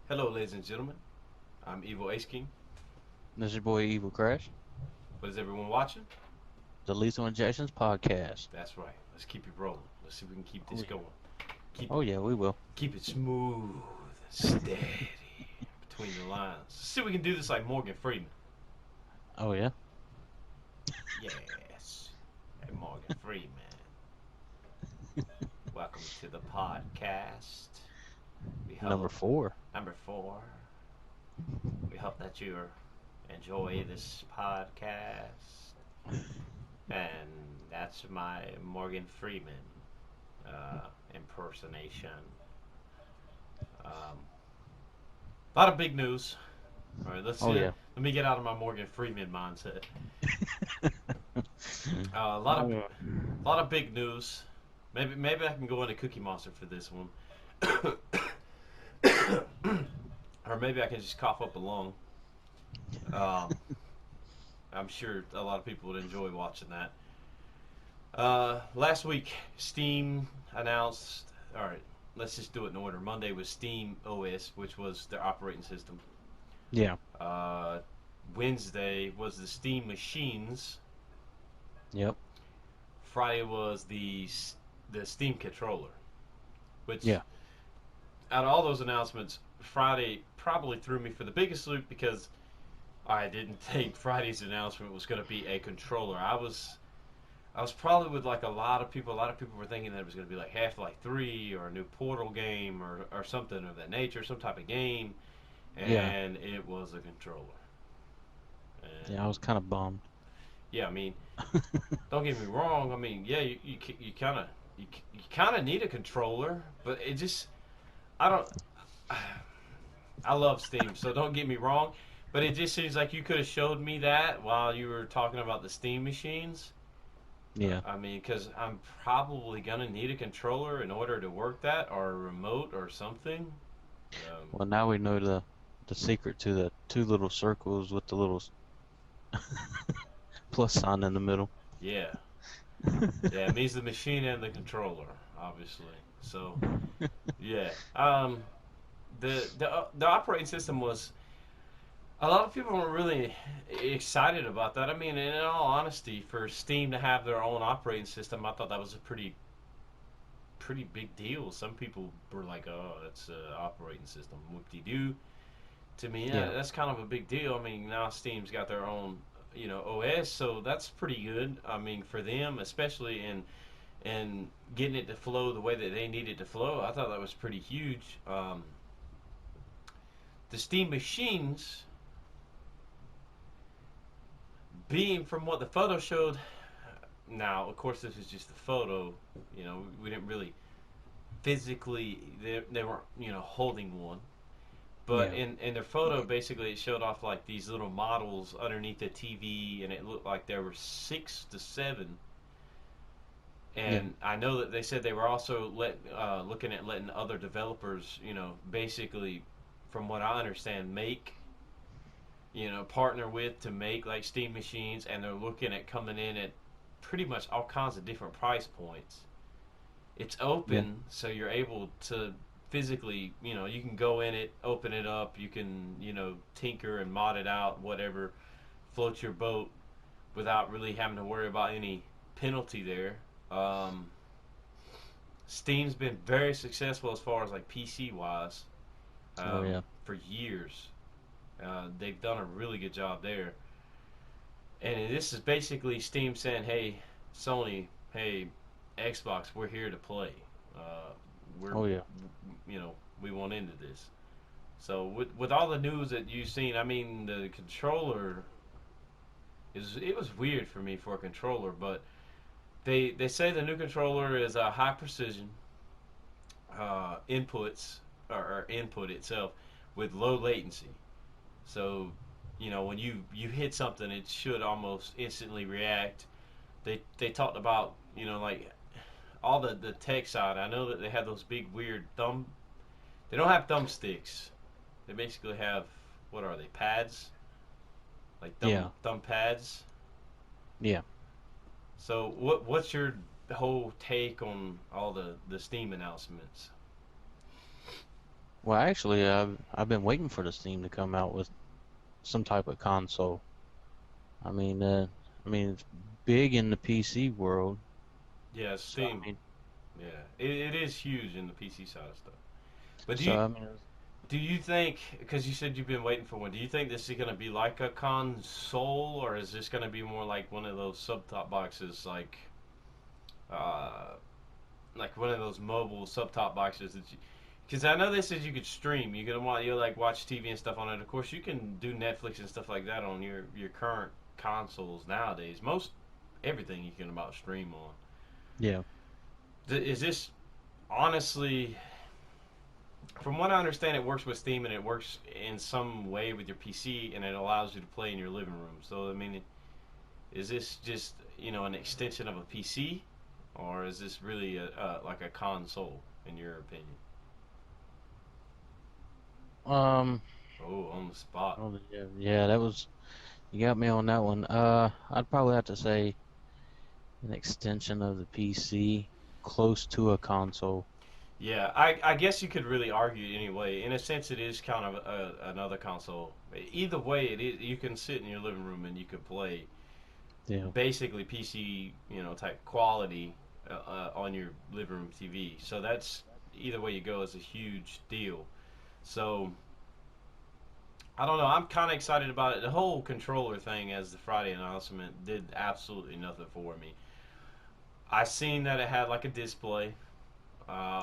Hello, ladies and gentlemen. I'm Evil Ace King. This is your boy Evil Crash, What is everyone watching? the Lethal Injections podcast. That's right. Let's keep it rolling. Let's see if we can keep Oh this yeah. going. Keep Oh yeah, we will. keep it smooth, steady between the lines. Let's see if we can do this like Morgan Freeman. Oh yeah. Yes, hey, Morgan Freeman. Welcome to the podcast. We Number hope 4. number 4. We hope that you enjoy this podcast, and that's my Morgan Freeman impersonation. Um, a lot of big news. All right, let's Oh see. yeah. Let me get out of my Morgan Freeman mindset. A Oh yeah. lot of big news. Maybe I can go into Cookie Monster for this one, or maybe I can just cough up a lung. Um, I'm sure a lot of people would enjoy watching that. Last week, Steam announced. All right, let's just do it in order. Monday was Steam OS, which was their operating system. Yeah. Uh, Wednesday was the Steam machines. Yep. Friday was the Steam controller. Which Yeah. out of all those announcements, Friday probably threw me for the biggest loop because I didn't think Friday's announcement was going to be a controller. I was probably with like a lot of people. A lot of people were thinking that it was going to be like Half-Life 3 or a new Portal game or something of that nature, some type of game, Yeah. and it was a controller. And Yeah. I was kind of bummed. yeah, I mean, don't get me wrong. I mean, yeah, you kind of you kind of need a controller, but it just I don't. I love Steam, so don't get me wrong, but it just seems like you could have showed me that while you were talking about the Steam machines. Yeah. I mean, because I'm probably gonna need a controller in order to work that, or a remote, or something. Um, Well, now we know the secret to the two little circles with the little plus sign in the middle. yeah, yeah, it means the machine and the controller, obviously. So yeah, the operating system was. A lot of people were really excited about that. I mean, in all honesty, for Steam to have their own operating system, I thought that was a pretty big deal. Some people were like, "Oh, that's an operating system, whoop de doo." To me, yeah, Yeah. that's kind of a big deal. I mean, now Steam's got their own, OS, so that's pretty good. I mean, for them, especially in getting it to flow the way that they need it to flow, I thought that was pretty huge. The Steam machines, being from what the photo showed, now of course this is just a photo. We didn't really physically they weren't holding one. But Yeah. in their photo, basically, it showed off like these little models underneath the TV, and it looked like there were 6 to 7. Yeah. And I know that they said they were also looking at letting other developers, basically, from what I understand, partner with to make like Steam machines, and they're looking at coming in at pretty much all kinds of different price points. It's Yeah. open, so you're able to physically, you can go in it, open it up, you can, tinker and mod it out, whatever, float your boat without really having to worry about any penalty there. Um, Steam's been very successful as far as like PC wise Oh yeah. for years. They've done a really good job there. And this is basically Steam saying, "Hey, Sony, hey, Xbox, we're here to play. Uh, we're, Oh yeah. we want into this." So with all the news that you've seen, I mean, the controller it was weird for me for a controller, but they say the new controller is a high precision inputs or input itself with low latency. So when you hit something, it should almost instantly react. They talked about like all the tech side. I know that they have those big weird thumb. They don't have thumbsticks. They basically have, what are they, pads? Like Yeah. thumb pads. Yeah. So what's your whole take on all the Steam announcements? Well, actually, I've been waiting for the Steam to come out with some type of console. I mean, uh, I mean, it's big in the PC world. Yeah, So I Steam. mean, Yeah, it is huge in the PC side of stuff. But so I mean, do you think, because you said you've been waiting for one, do you think this is going to be like a console, or is this going to be more like one of those sub-top boxes, uh, like one of those mobile sub-top boxes that you? Because I know they said you could stream, you can like watch TV and stuff on it. Of course, you can do Netflix and stuff like that on your current consoles nowadays. Most everything you can about stream on. yeah. Is this honestly, from what I understand, it works with Steam and it works in some way with your PC and it allows you to play in your living room. So I mean, is this just an extension of a PC, or is this really like a console in your opinion? Um, Oh, on the spot. oh, yeah, yeah, that was you got me on that one. I'd probably have to say an extension of the PC, close to a console. Yeah, I guess you could really argue it anyway. In a sense, it is kind of another console. Either way, it is. You can sit in your living room and you could play Yeah, basically PC, type quality on your living room TV. So that's either way you go is a huge deal. So I don't know. I'm kind of excited about it. The whole controller thing, as the Friday announcement, did absolutely nothing for me. I seen that it had like a display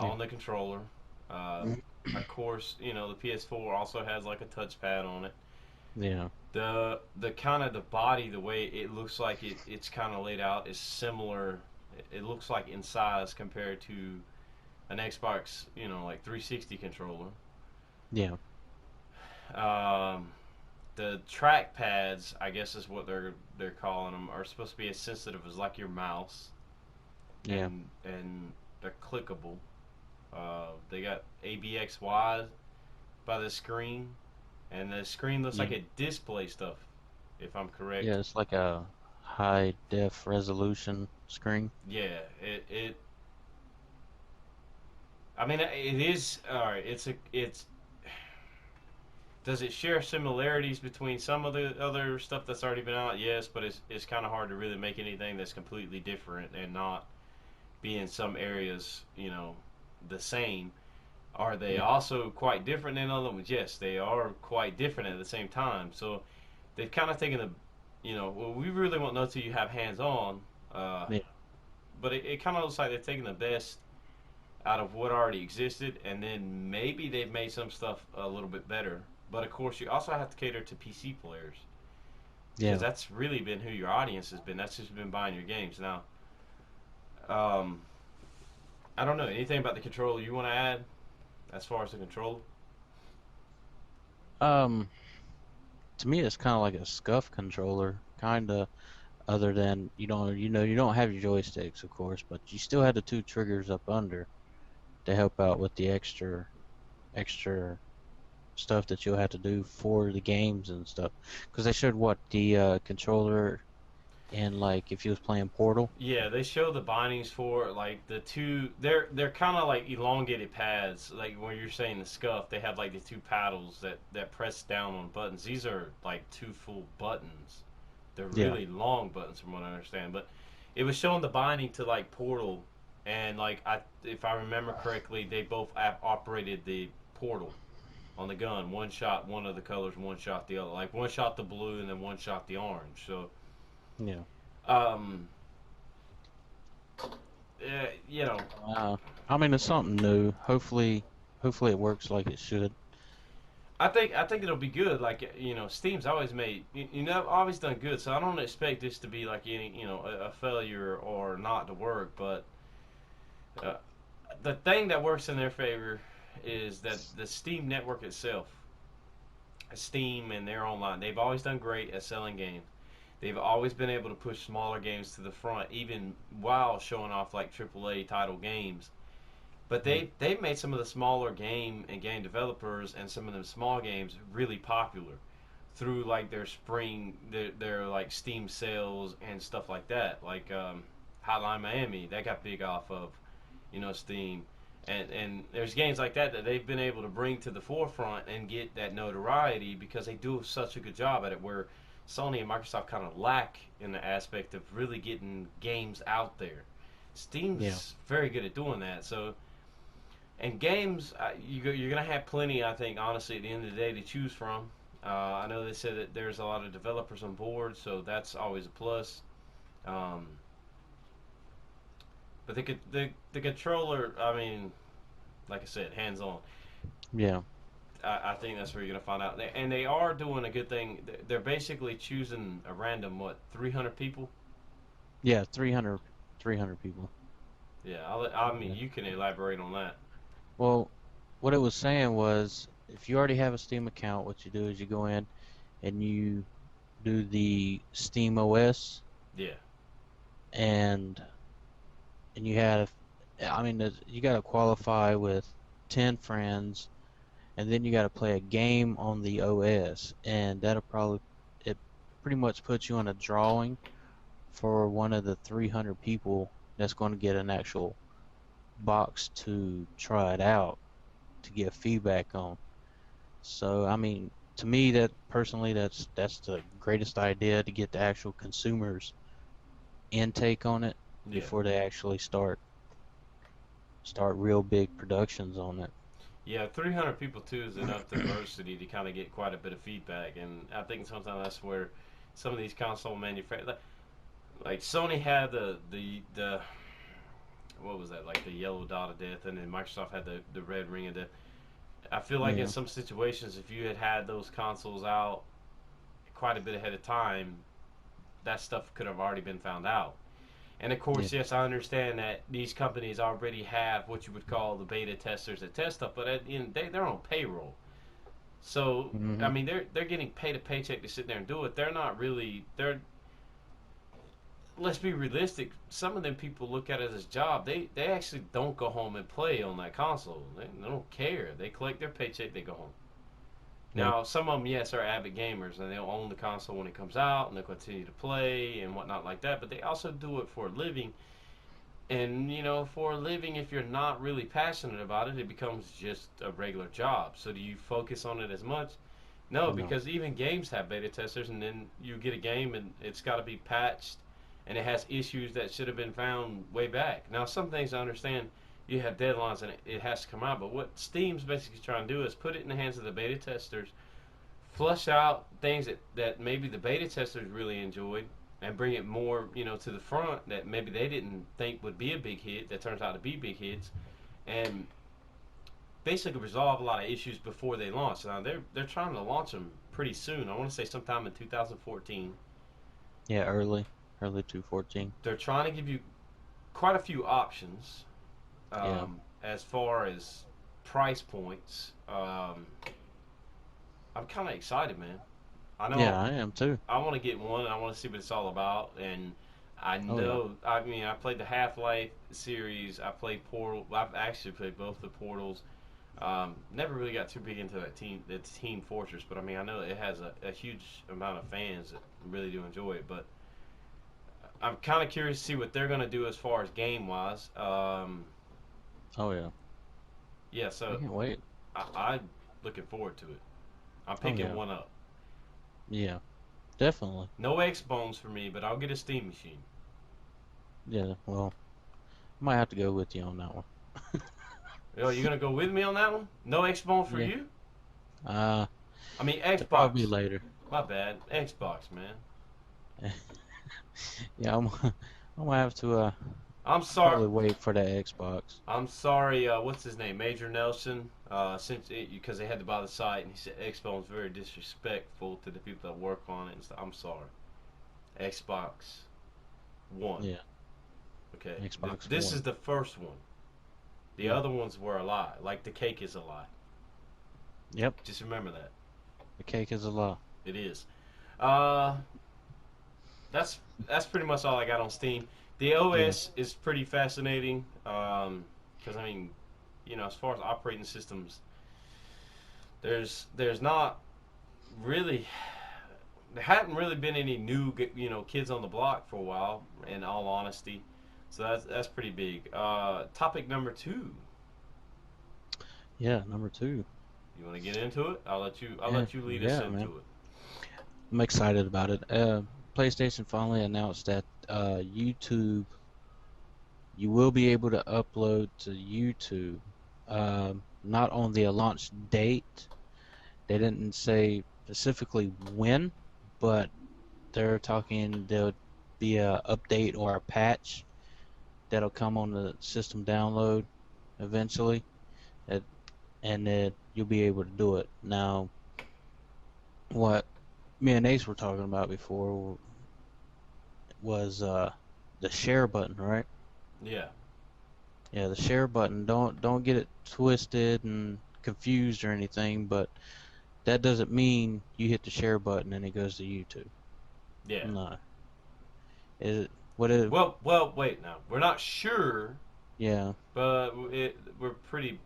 yeah, on the controller. Uh, of course, the PS4 also has like a touchpad on it. yeah, The kind of the body, the way it looks like it's kind of laid out is similar. It looks like in size compared to an Xbox, like 360 controller. yeah, Um, the track pads, I guess is what they're calling them, are supposed to be as sensitive as like your mouse, yeah, and they're clickable. They got ABXY by the screen, and the screen looks like yeah, a display stuff, if I'm correct. yeah. It's like a high def resolution screen. Yeah, it. I mean, it is all right. It's. Does it share similarities between some of the other stuff that's already been out? Yes, but it's kind of hard to really make anything that's completely different and not be in some areas, the same. Are they Yeah, also quite different than other ones? Yes, they are quite different at the same time. So they've kind of taken well, we really won't know till you have hands on. Uh, yeah, but it kind of looks like they're taking the best out of what already existed, and then maybe they've made some stuff a little bit better. But of course, you also have to cater to PC players because yeah. that's really been who your audience has been. That's who's been buying your games. Now, um, I don't know anything about the controller you want to add as far as the controller. Um, to me, it's kind of like a scuff controller, kind of. Other than you don't have your joysticks, of course, but you still had the two triggers up under to help out with the extra stuff that you'll have to do for the games and stuff. Because they showed what the controller in like if you was playing Portal. Yeah, they show the bindings for like the two. They're kind of like elongated pads. Like when you're saying the scuff, they have like the two paddles that press down on buttons. These are like two full buttons. They're Yeah, really long buttons, from what I understand. But it was showing the binding to like Portal, and if I remember correctly, they both operated the Portal on the gun. One shot one of the colors, one shot the other. Like one shot the blue, and then one shot the orange. So, yeah. um, uh, you know, I mean, it's something new. Hopefully it works like it should. I think it'll be good. Like Steam's always made always done good. So I don't expect this to be like any a failure or not to work. But uh, the thing that works in their favor is that the Steam network itself, Steam and their online, they've always done great at selling games. They've always been able to push smaller games to the front, even while showing off like AAA title games. But Yeah, they've made some of the smaller game developers and some of them small games really popular through like their their like Steam sales and stuff like that. Like Hotline Miami, that got big off of Steam. And there's games like that that they've been able to bring to the forefront and get that notoriety because they do such a good job at it. Where Sony and Microsoft kind of lack in the aspect of really getting games out there. Yeah. Steam's very good at doing that. So, and games, you're gonna have plenty. I think honestly, at the end of the day, to choose from. I know they said that there's a lot of developers on board, so that's always a plus. Um, but the controller, I mean, like I said, hands on. Yeah. I think that's where you're gonna find out. And they are doing a good thing. They're basically choosing a random 300 people. Yeah. 300 people. Yeah, I mean Yeah. you can elaborate on that. Well, what it was saying was, if you already have a Steam account, what you do is you go in and you do the Steam OS, Yeah, and you have, I mean, you got to qualify with 10 friends, and then you got to play a game on the OS, and that'll probably, it pretty much puts you on a drawing for one of the 300 people that's going to get an actual box to try it out to give feedback on. So, I mean, to me, that personally, that's the greatest idea, to get the actual consumers' intake on it yeah, before they actually start real big productions on it. yeah. 300 people too is enough diversity to kind of get quite a bit of feedback, and I think sometimes that's where some of these console manufacturers, like Sony had the what was that, like the yellow dot of death, and then Microsoft had the red ring of death. I feel like in Yeah, some situations, if you had those consoles out quite a bit ahead of time, that stuff could have already been found out. And of yeah, course, yes, I understand that these companies already have what you would call the beta testers that test stuff, but at the end of the day, they're on payroll. So I hmm, mean, they're getting paid a paycheck to sit there and do it. They're not really they're. Let's be realistic. Some of them people look at it as a job. They actually don't go home and play on that console. They don't care. They collect their paycheck. They go home. yeah, Now, some of them, yes, are avid gamers, and they'll own the console when it comes out, and they'll continue to play and whatnot like that. But they also do it for a living, and for a living, if you're not really passionate about it, it becomes just a regular job. So, do you focus on it as much? No, no, because even games have beta testers, and then you get a game, and it's got to be patched, and it has issues that should have been found way back. Now, some things I understand. You have deadlines and it has to come out, but what Steam's basically trying to do is put it in the hands of the beta testers, flush out things that maybe the beta testers really enjoyed and bring it more, to the front that maybe they didn't think would be a big hit that turns out to be big hits, and basically resolve a lot of issues before they launch. Now they're trying to launch them pretty soon. I want to say sometime in 2014. yeah, early 214. They're trying to give you quite a few options Yeah, as far as price points. I'm kind of excited, man. I yeah, know I am too. I want to get one. I want to see what it's all about. And I Oh yeah, know, I mean, I played the Half Life series. I played Portal. I've actually played both the Portals. Never really got too big into that Team Fortress, but I mean, I know it has a huge amount of fans that really do enjoy it. But I'm kind of curious to see what they're going to do as far as game wise. oh yeah, Yeah, I so can't wait. I'm looking forward to it. I'm Oh picking yeah, one up. yeah, definitely. No X bones for me, but I'll get a Steam machine. Yeah, well, I might have to go with you on that one. Yo, you gonna go with me on that one? No X bone for Yeah, you? uh, I mean it'll probably be Xbox. later. My bad. Xbox, man. Yeah, I'm gonna have to I'm sorry. probably wait for the Xbox. I'm sorry. What's his name? Major Nelson. Since because they had to buy the site, and he said X bone's very disrespectful to the people that work on it. And stuff. I'm sorry. Xbox One. Yeah, Okay. Xbox This One. is the first one. The Yeah, other ones were a lie. Like the cake is a lie. yep. Just remember that. The cake is a lie. It is. Uh, that's pretty much all I got on Steam. The Yeah, OS is pretty fascinating because I mean, as far as operating systems, there's not really there hadn't really been any new kids on the block for a while. In all honesty, so that's pretty big. Topic number two. Yeah, number two. You want to get into it? I'll let you. I'll Yeah, let you lead us yeah, man. into it. I'm excited about it. PlayStation finally announced that YouTube, you will be able to upload to YouTube. Not on the launch date. They didn't say specifically when, but they're talking there'll be a update or a patch that'll come on the system download eventually, that, and that you'll be able to do it. Now, what me and Ace were talking about before was the share button, right? Yeah. Yeah, the share button. Don't get it twisted and confused or anything, but that doesn't mean you hit the share button and it goes to YouTube. Yeah. No. Is it what it Well. Wait. Now we're not sure, yeah, but we're pretty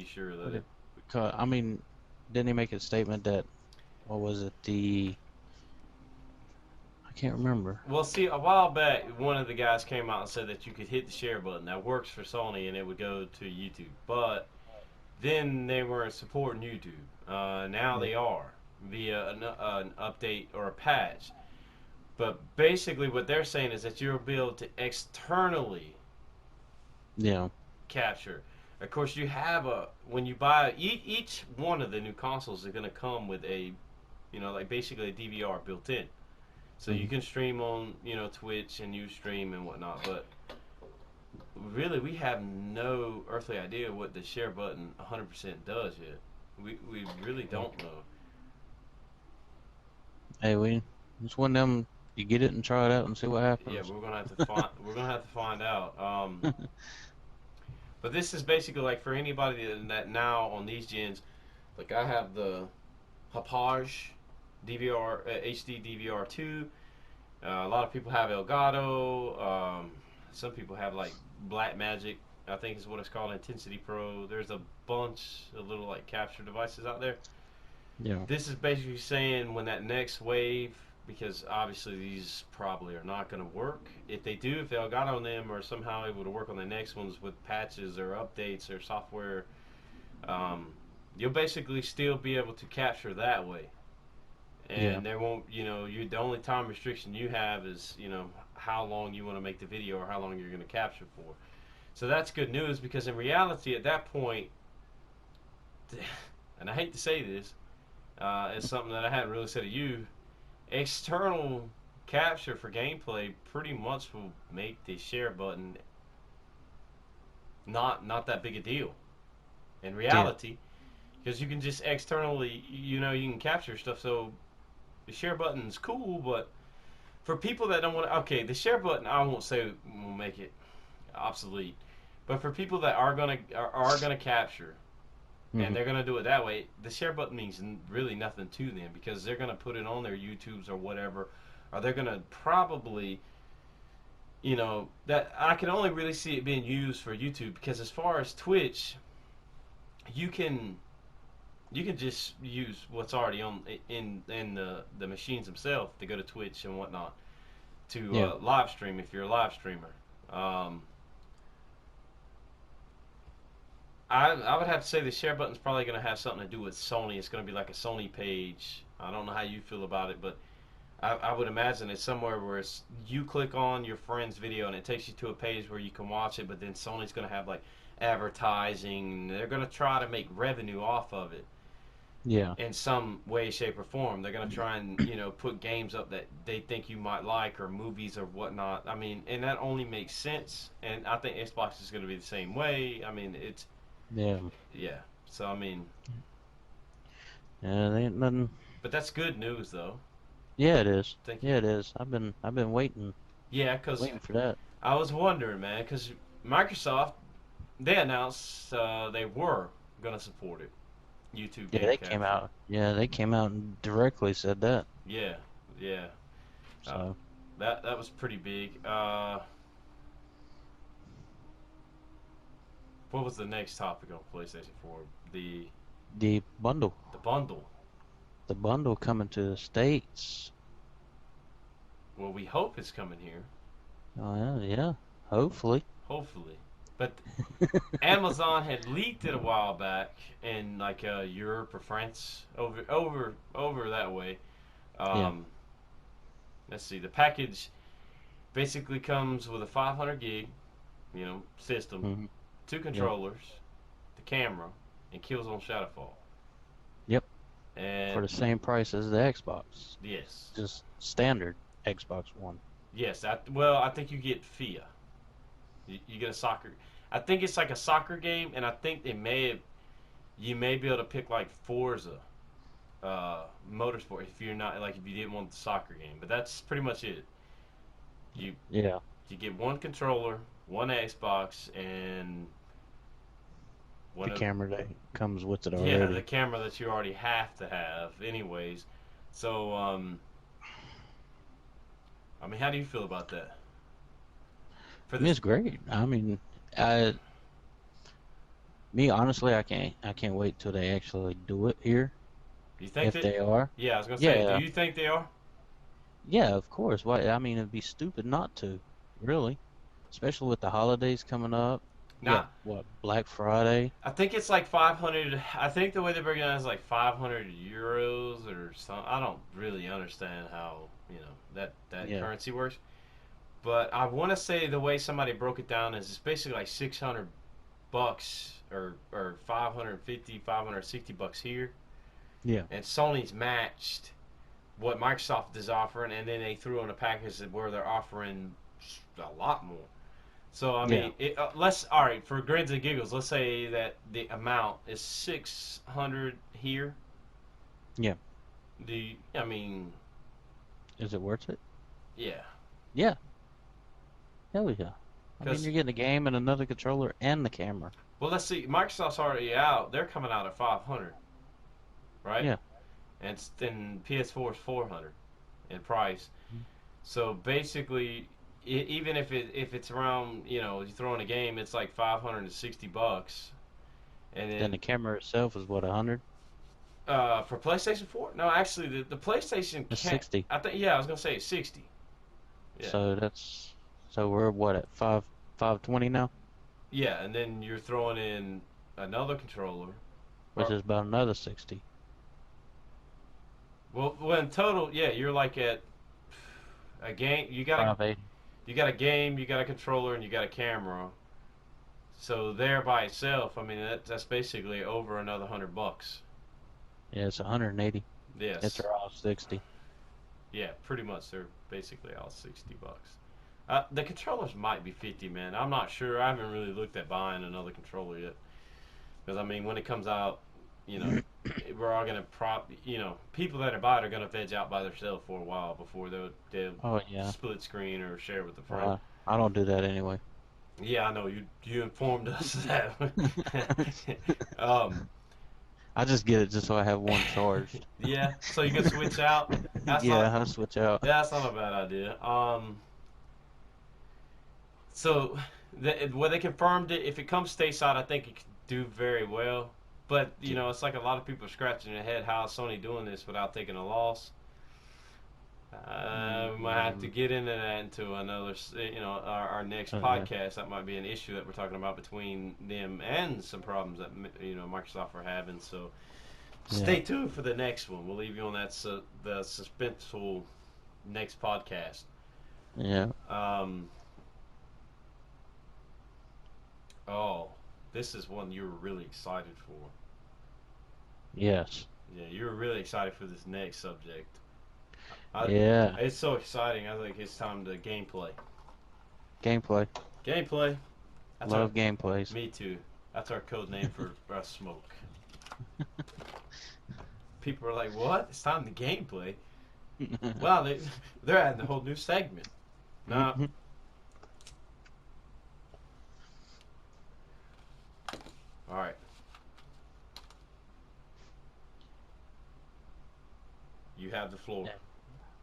sure that what it. it I mean, didn't he make a statement that what was it, the I can't remember. Well, see, a while back, one of the guys came out and said that you could hit the share button. That works for Sony, and it would go to YouTube. But then they weren't supporting YouTube. Now Yeah. they are via an update or a patch. But basically, what they're saying is that you'll be able to externally Yeah. capture. Of course, you have a when you buy each one of the new consoles is going to come with a, like basically a DVR built in, so you Mhm. can stream on Twitch and Ustream and whatnot. But really, we have no earthly idea what the share button 100% does yet. We really Yeah. don't know. Hey, it's one of them you get it and try it out and see what Yeah, happens. we're gonna have to find out. But this is basically like for anybody that now on these gens, like I have the Hapage DVR HD DVR2. A lot of people have Elgato. Some people have like Black Magic, I think is what it's called, Intensity Pro. There's a bunch of little like capture devices out there. Yeah. This is basically saying when that next wave, because obviously these probably are not going to work. If they do, if Elgato on them are somehow able to work on the next ones with patches or updates or software, um, you'll basically still be able to capture that way. Yeah. And there won't, you the only time restriction you have is, how long you want to make the video or how long you're going to capture for. So that's good news because in reality, at that point, and I hate to say this, it's something that I hadn't really said to you. External capture for gameplay pretty much will make the share button not that big a deal in Yeah. reality because you can just externally, you can capture stuff. So the share button's cool, but for people that don't want to, okay, the share button I won't say will make it obsolete, but for people that are gonna capture and Hmm. they're gonna do it that way, the share button means really nothing to them because they're gonna put it on their YouTubes or whatever, or they're gonna probably, that I can only really see it being used for YouTube because as far as Twitch, you can you can just use what's already on in the machines themselves to go to Twitch and whatnot to Yeah. live stream if you're a live streamer. Um, I would have to say the share button's probably going to have something to do with Sony. It's going to be like a Sony page. I don't know how you feel about it, but I would imagine it's somewhere where you click on your friend's video and it takes you to a page where you can watch it, but then Sony's going to have like advertising. They're going to try to make revenue off of it Yeah. in some way, shape, or form. They're going to try and, put games up that they think you might like or movies or whatnot. I mean, and that only makes sense. And I think Xbox is going to be the same way. I mean, Yeah. yeah. So, I mean, Yeah, there ain't nothing. but that's good news, though. Yeah, it is. Thank you. Yeah, it is. I've been Yeah, because waiting for that. I was wondering, man, because Microsoft, they announced they were going to support it. YouTube Yeah, game they came capture. out. Yeah, they came out and directly said that. Yeah, yeah. Uh, So that was pretty big. What was the next topic on PlayStation 4? The the bundle, the bundle. the bundle coming to the States. Well, we hope it's coming here. Oh yeah, yeah. Hopefully. Hopefully. But Amazon had leaked it a while back in like Europe or France, over that way. Yeah. Um, let's see. The package basically comes with a 500 gig, system, Hmm. two Yeah. controllers, the camera, and Killzone Shadowfall. Yep. For And the same price as the Xbox, yes, just standard Xbox One. yes. Well, I think you get FIA. You get a soccer. I think it's like a soccer game, and I think you may be able to pick like Forza, Motorsport if you're not like if you didn't want the soccer game. But that's pretty much it. You Yeah. you get one controller, one Xbox, and The one of camera that comes with it yeah the already. camera that you already have to have anyways. So I mean, how do you feel about that for I mean, this? it's great. I mean, I me honestly, I can't wait till they actually do it here. Do you think If that? they are, Yeah, I was gonna say. Do yeah, you think they are? yeah, of course. Why? I mean, it'd be stupid not to, really. Especially with the holidays coming up. You got Now, what, Black Friday? I think it's like 500. I think the way they break it down is like 500 euros or something. I don't really understand how that Yeah, currency works. But I want to say the way somebody broke it down is it's basically like 600 bucks or 550, 560 bucks here, yeah, and Sony's matched what Microsoft is offering, and then they threw in a package where they're offering a lot more. So I yeah, mean, let's all right for grins and giggles. Let's say that the amount is 600 here. yeah. I mean, Is it worth it? yeah, Yeah, hell yeah. I mean, because you're getting a game and another controller and the camera. well, let's see. Microsoft's already out. They're coming out at 500, right? Yeah, And then PS4 is 400 in price. So basically, even if it's around, you throw in a game, it's like 560 bucks. And then the then camera itself is what, 100? for PlayStation 4, no, actually the PlayStation It's can't. 60. I think yeah, I was gonna say it's 60. Yeah, So we're what at 520 now, yeah, and then you're throwing in another controller. which Or is about another 60. well, in total, yeah, you're like at a game. 580. You got a game, you got a controller, and you got a camera. So there by itself, I mean that's basically over another $100. Yeah, it's 180. It's Yes. around 60. Yeah, pretty much they're basically all 60 bucks. The controllers might be 50, man. I'm not sure. I haven't really looked at buying another controller yet. Because I mean, when it comes out, you know, we're all gonna people that are buy it are gonna veg out by themselves for a while before they'll Oh yeah. split screen or share with a friend. Well, I don't do that anyway. Yeah, I know you informed us that. um, I just get it just so I have one charged. yeah, so you can switch out. That's not Yeah, I switch out. that's not a bad idea. So well, they confirmed it. If it comes stateside, I think it could do very well. But Yeah. it's like a lot of people are scratching their head. How is Sony doing this without taking a loss? We might have to Mm, get into that into another, our next yeah. podcast. That might be an issue that we're talking about between them and some problems that Microsoft are having. So Yeah. stay tuned for the next one. We'll leave you on that the suspenseful next podcast. Yeah. Um, oh, this is one you were really excited for. Yes. Yeah, you were really excited for this next subject. I, Yeah. it's so exciting. I think it's time to gameplay. Gameplay. Gameplay. That's our. Love gameplays. Me too. That's our code name for smoke. People are like, "What? It's time to gameplay." Wow, they're adding a whole new segment. Nah. Mhm. All right. You have the floor. Yeah,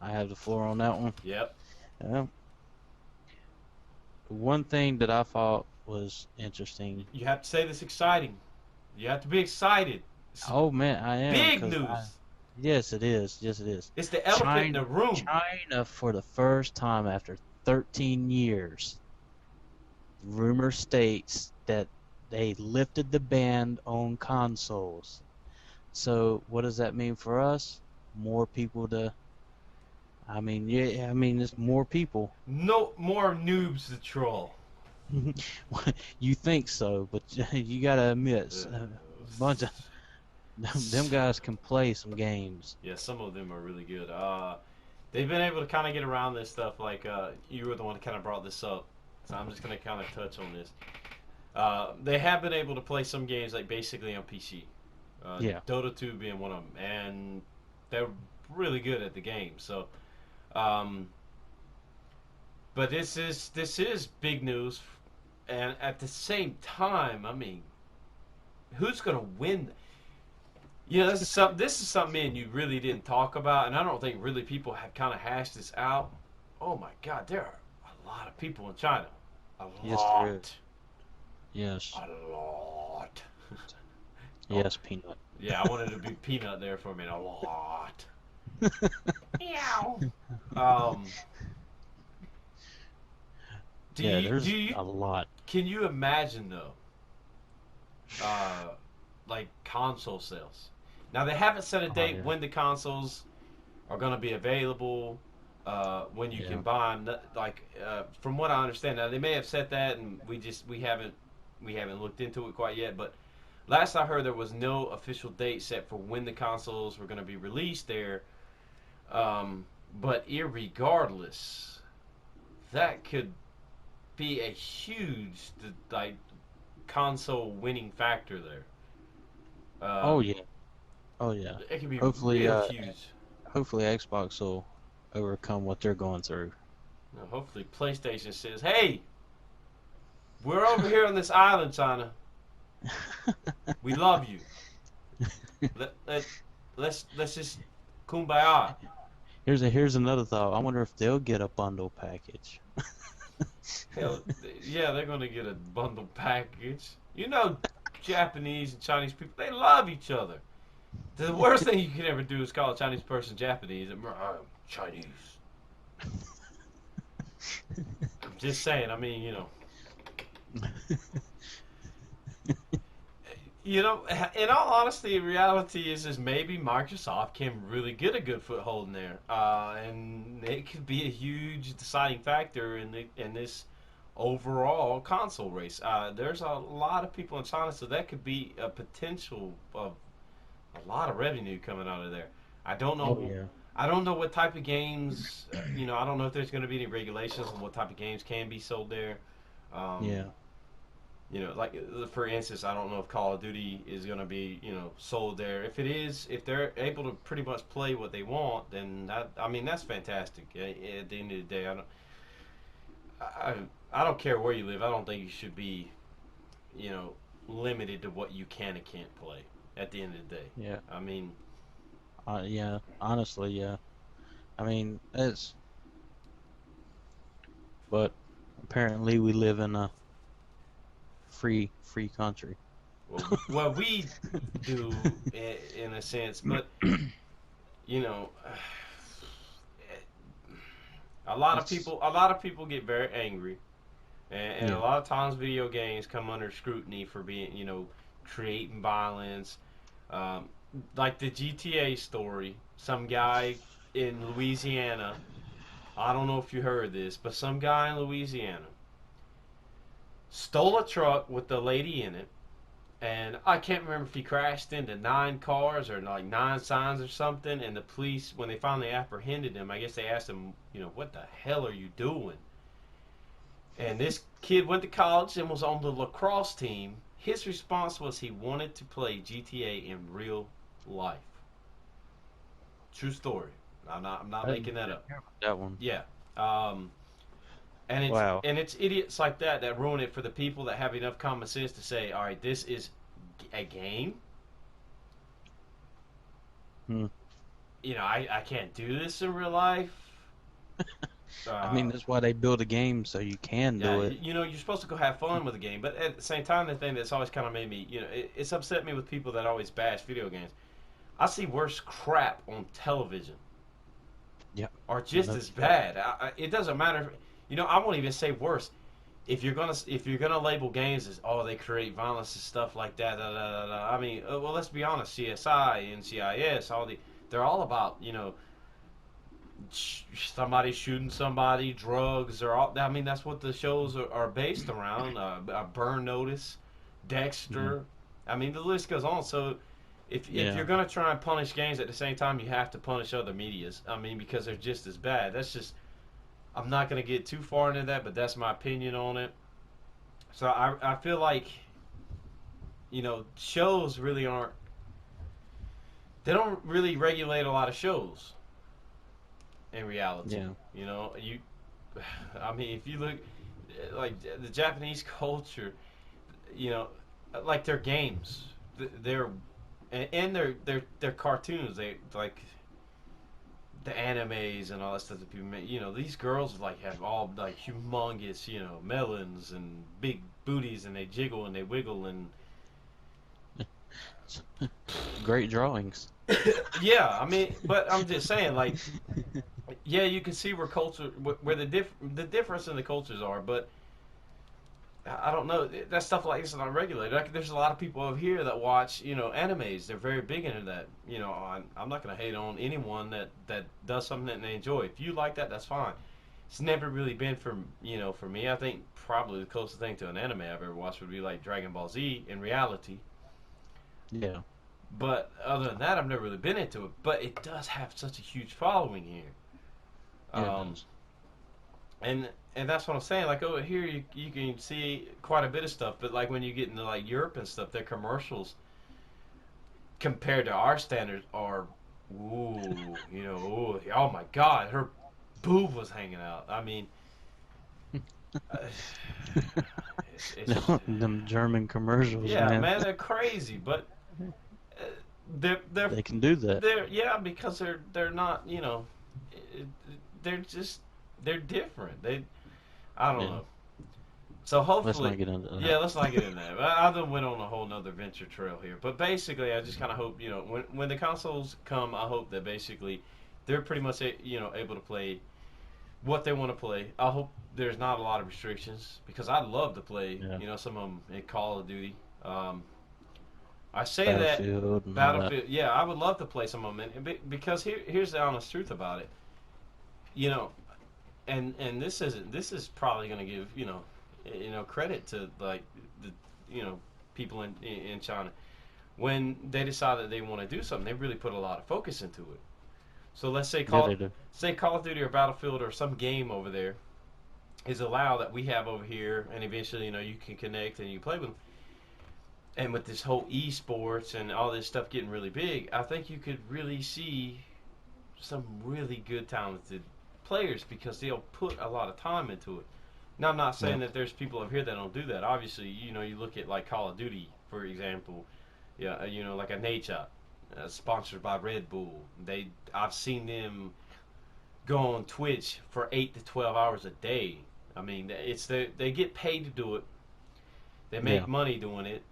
I have the floor on that one. Yep. Yeah. One thing that I thought was interesting. You have to say this exciting. You have to be excited. It's Oh man, I am big because news. yes, it is. Yes, it is. It's the elephant in China, the room. China for the first time after 13 years rumor states that they lifted the ban on consoles. So what does that mean for us? More people to. I mean, yeah. I mean, it's more people. No more noobs to troll. You think so, but you gotta admit, Uh, a bunch of them guys can play some games. yeah, some of them are really good. They've been able to kind of get around this stuff. Like you were the one that kind of brought this up, so I'm just gonna kind of touch on this. They have been able to play some games like basically on PC. Yeah. Dota 2 being one of them, and they're really good at the game. So, um, but this is big news, and at the same time, I mean, who's gonna win? You know, this is something me and you really didn't talk about, and I don't think really people have kind of hashed this out. Oh my God, there are a lot of people in China. A Yes, there is. lot. Yes. A lot. Oh, Yes, Peanut. yeah, I wanted to be peanut there for a minute. A lot. Meow. Um, do Yeah, you do there's you a lot. can you imagine though, uh, like console sales? Now they haven't set a Oh date yeah. when the consoles are going to be available, when you can Yeah. buy them. Like from what I understand, now they may have set that, and we haven't looked into it quite yet. But last I heard, there was no official date set for when the consoles were going to be released there. Um, but irregardless, that could be a huge like console winning factor there. Oh Um, yeah. Oh yeah. it could be Hopefully, real huge. hopefully Xbox will overcome what they're going through. Now, hopefully, PlayStation says, "Hey, we're over here on this island, China. We love you. Let, let let's just kumbaya." Here's another thought. I wonder if they'll get a bundle package. Hell, yeah, they're gonna get a bundle package. You know, Japanese and Chinese people, they love each other. The worst thing you can ever do is call a Chinese person Japanese. I'm Chinese. I'm just saying. I mean, in all honesty, reality is maybe Microsoft can really get a good foothold in there, and it could be a huge deciding factor in this overall console race. There's a lot of people in China, so that could be a potential of a lot of revenue coming out of there. I don't Oh know. yeah. I don't know what type of games. I don't know if there's going to be any regulations on what type of games can be sold there. Um, Yeah. like for instance, I don't know if Call of Duty is going to be sold there. If it is, if they're able to pretty much play what they want, then I mean that's fantastic. At the end of the day, I, I don't care where you live. I don't think you should be you know limited to what you can and can't play. At the end of the day, Yeah. I mean, Yeah. Honestly, yeah. I mean, it's but apparently we live in a free country. well, we do in a sense, but you know, It's a lot of people get very angry, and a yeah. lot of times video games come under scrutiny for being, creating violence. Um, like the GTA story, some guy in Louisiana. I don't know if you heard this, but some guy in Louisiana stole a truck with the lady in it, and I can't remember if he crashed into 9 cars or like 9 signs or something. And the police, when they finally apprehended him, I guess they asked him, what the hell are you doing? And this kid went to college and was on the lacrosse team. His response was he wanted to play GTA in real life. True story. I'm not I didn't making that up. hear about that one. Yeah. Um, and it's Wow. and it's idiots like that ruin it for the people that have enough common sense to say, all right, this is a game. Hmm. I can't do this in real life. I mean, Uh, that's why they build a game so you can yeah, do it. you're supposed to go have fun with the game, but at the same time, the thing that's always kind of made me, it's upset me with people that always bash video games. I see worse crap on television, Yeah. or just No, as bad. It doesn't matter. I won't even say worse. if you're gonna label games as oh they create violence and stuff like that, da, da, da, da, I mean, well let's be honest, CSI, NCIS, all they're all about somebody shooting somebody, drugs, or all. I mean that's what the shows are based around. Burn Notice, Hmm. Dexter. I mean the list goes on. So if Yeah. you're gonna try and punish games at the same time, you have to punish other medias. I mean because they're just as bad. That's just I'm not gonna get too far into that, but that's my opinion on it. So I feel like shows really aren't. They don't really regulate a lot of shows in reality. Yeah. You. I mean, if you look like the Japanese culture, you know, like their games, their and their cartoons, they like the animes and all that stuff that people make. These girls like have all like humongous, melons and big booties, and they jiggle and they wiggle and Great drawings. yeah. I mean, but I'm just saying, like, yeah, you can see where culture, where the difference in the cultures are, but I don't know. That stuff like this is not regulated. Like, there's a lot of people over here that watch, animes. They're very big into that. I'm not gonna hate on anyone that does something that they enjoy. If you like that, that's fine. It's never really been for me. I think probably the closest thing to an anime I've ever watched would be like Dragon Ball Z in reality. Yeah. But other than that, I've never really been into it. But it does have such a huge following here. Yeah, it Um, does. and and that's what I'm saying. Like over here, you can see quite a bit of stuff, but like when you get into like Europe and stuff, their commercials compared to our standards are, ooh, ooh, oh my God, her boob was hanging out. I mean, uh, it's Them German commercials, yeah, man. man, they're crazy, but uh, they're They can do that. they're yeah because they're not they're just they're different. I don't Yeah. know. So Let's hopefully, not get into yeah, that. let's not get in there. I done went on a whole nother venture trail here, but basically, I just kind of hope when the consoles come, I hope that basically they're pretty much able to play what they want to play. I hope there's not a lot of restrictions because I'd love to play Yeah. some of them in Call of Duty. Um, I say that Battlefield and all that. Battlefield, yeah, I would love to play some of them because here's the honest truth about it, you know, and this is probably going to give credit to like the people in China when they decide that they want to do something they really put a lot of focus into it. So let's Yeah, they do. say Call of Duty or Battlefield or some game over there is allowed that we have over here, and eventually you can connect and you play with them. And with this whole esports and all this stuff getting really big, I think you could really see some really good talented players because they'll put a lot of time into it. Now I'm not Yeah. saying that there's people over here that don't do that. Obviously, you look at like Call of Duty, for example. Yeah, like a Nate Shot, sponsored by Red Bull. I've seen them go on Twitch for 8 to 12 hours a day. I mean, they get paid to do it. They make Yeah. money doing it,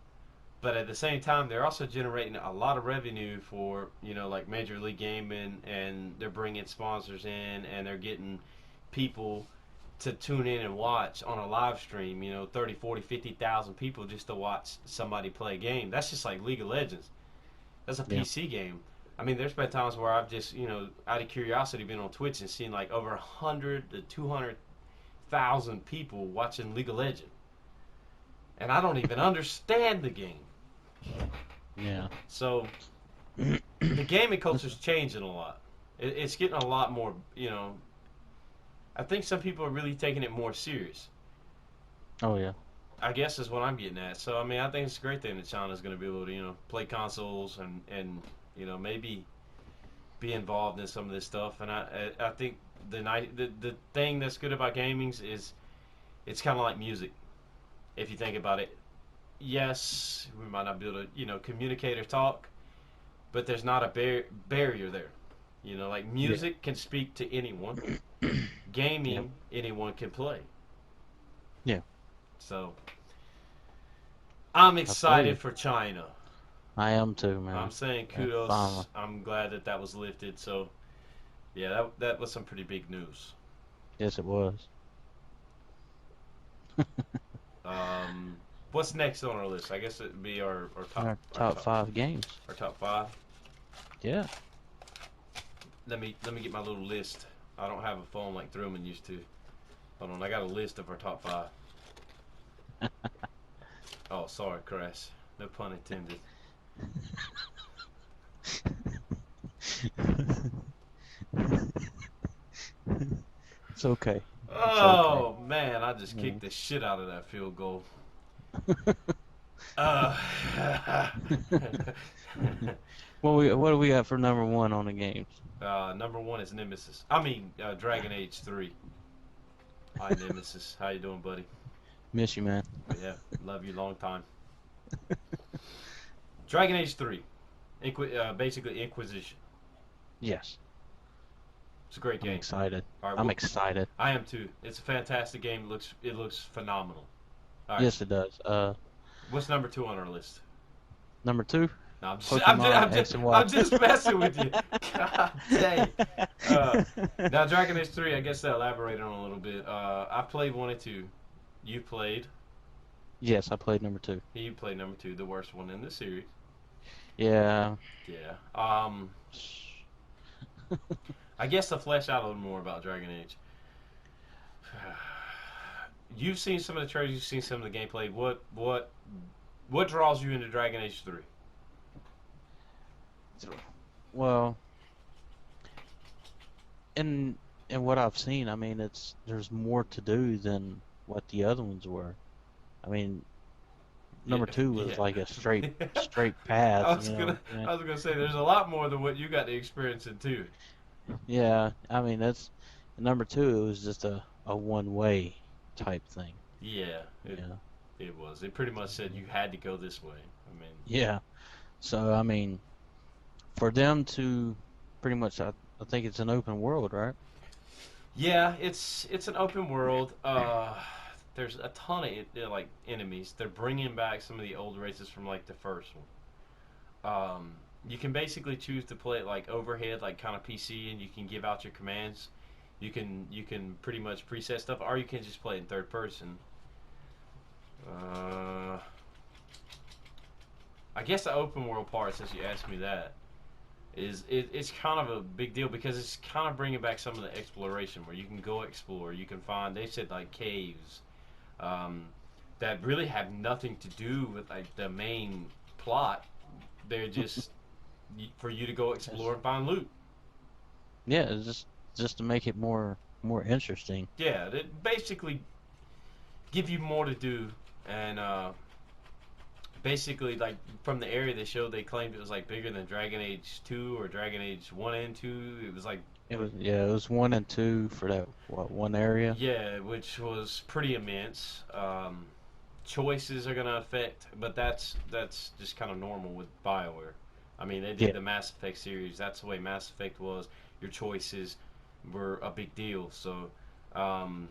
but at the same time, they're also generating a lot of revenue for like Major League Gaming, and they're bringing sponsors in, and they're getting people to tune in and watch on a live stream. 30, 40, 50,000 people just to watch somebody play a game. That's just like League of Legends. That's a Yeah. PC game. I mean, there's been times where I've just out of curiosity been on Twitch and seen like over 100 to 200,000 people watching League of Legends, and I don't even understand the game. Yeah. So the gaming culture's changing a lot. It's getting a lot more. I think some people are really taking it more serious. Oh yeah. I guess is what I'm getting at. So I mean, I think it's a great thing that China's going to be able to play consoles and maybe be involved in some of this stuff. And I think the thing that's good about gaming is it's kind of like music. If you think about it, yes, we might not be able to communicate or talk, but there's not a barrier there. Like Yeah. music can speak to anyone. Yep. Gaming, anyone can play. Yeah. So I'm I feel you. excited for China. I am too, I'm man. saying Finally. kudos. I'm glad that was lifted. So yeah, that was some pretty big news. Yes, it was. Um, what's next on our list? I guess it'd be our top Our top 5 games. our top five. Yeah. Let me get my little list. I don't have a phone like Thrillman used to. Hold on, I got a list of our top five. Oh, sorry, Crash. No pun intended. It's okay. It's okay. Oh man, I just Yeah. kicked the shit out of that field goal. Uh, What do we got for number 1 on the games? number one is Nemesis. I mean, Dragon Age 3. Hi, Nemesis. How you doing, buddy? Miss you, man. Yeah, love you long time. Dragon Age 3. Basically Inquisition. Yes. It's a great I'm game. excited. All right, I'm well, excited. I am too. It's a fantastic game. It looks phenomenal. All right, Yes, it does. what's number two on our list? Number 2, No, I'm just, I'm just, Pokemon I'm just, X and Y. I'm just messing with you. God dang. Uh, now, Dragon Age 3, I guess I elaborated on a little bit. I played 1 and 2. You played. Yes, I played number 2. You played number 2, the worst one in the series. Yeah. Yeah. I guess to flesh out a little more about Dragon Age. You've seen some of the trailers. You've seen some of the gameplay. What draws you into Dragon Age 3? Well, in in what I've seen, I mean, there's more to do than what the other ones were. I mean, Yeah, number 2 was yeah. like a straight path, I was gonna, I was gonna say, there's a lot more than what you got to experience in two. Yeah, I mean, that's number 2. It was just a one way type thing. Yeah, Yeah. it was. It pretty much said you had to go this way. I mean, Yeah. So I mean, for them to pretty much, I think it's an open world, right? yeah, it's an open world. There's a ton of like enemies. They're bringing back some of the old races from like the first one. You can basically choose to play it like overhead, like kind of PC, and you can give out your commands. You can pretty much preset stuff, or you can just play it in third person. Uh, I guess the open world part, since you asked me that, it's kind of a big deal because it's kind of bringing back some of the exploration where you can go explore. You can find, they said, like caves um, that really have nothing to do with like the main plot. They're just for you to go explore It's- and find loot. yeah, it's just to make it more interesting. Yeah, they basically give you more to do, and basically like from the area they showed, they claimed it was like bigger than Dragon Age 2 or Dragon Age 1 and 2. It was like, It was 1 and 2 for that one area. yeah, which was pretty immense. Choices are gonna affect, but that's just kind of normal with BioWare. I mean, they Yeah. did the Mass Effect series. That's the way Mass Effect was. Your choices were a big deal. So, um,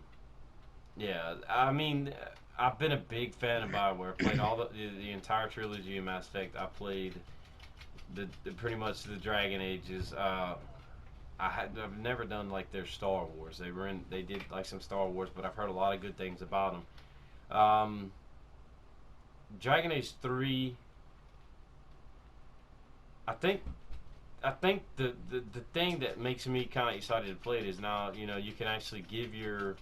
yeah, I mean, I've been a big fan of BioWare. I played all the entire trilogy of Mass Effect. I played the pretty much the Dragon Ages. I've never done like their Star Wars. They did like some Star Wars, but I've heard a lot of good things about them. Dragon Age 3. I think the thing that makes me kind of excited to play it is now you can actually give your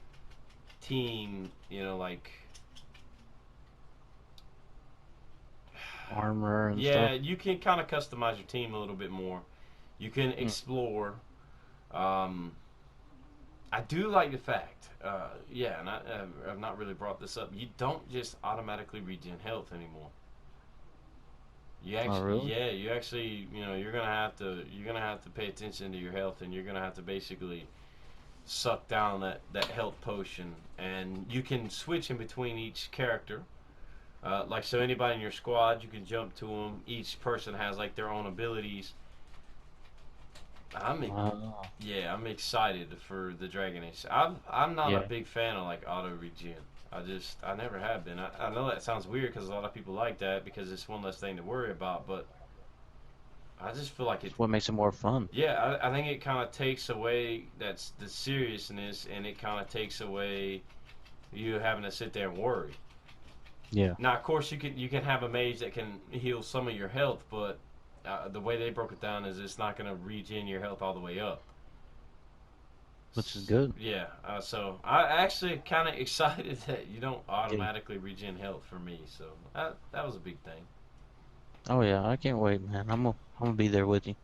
team like Armor and yeah, stuff. you can kind of customize your team a little bit more. You can Mm. explore. Um, I do like the fact, yeah, and I've not really brought this up. You don't just automatically regen health anymore. You Oh, actually, really? yeah, you actually, you're gonna have to pay attention to your health, and you're gonna have to basically suck down that health potion, and you can switch in between each character. Like so, anybody in your squad, you can jump to them. Each person has like their own abilities. I'm Wow. Yeah, I'm excited for the Dragon Age. I'm not a Yeah. big fan of like auto regen. I never have been. I know that sounds weird because a lot of people like that because it's one less thing to worry about. But I just feel like it. It's what makes it more fun. Yeah, I think it kind of takes away that's the seriousness, and it kind of takes away you having to sit there and worry. Yeah. Now, of course, you can have a mage that can heal some of your health, but the way they broke it down is it's not going to regen your health all the way up. Which is good. Yeah, so I actually kind of excited that you don't Yeah. automatically regen health for me. So that was a big thing. Oh yeah, I can't wait, man. I'm gonna be there with you.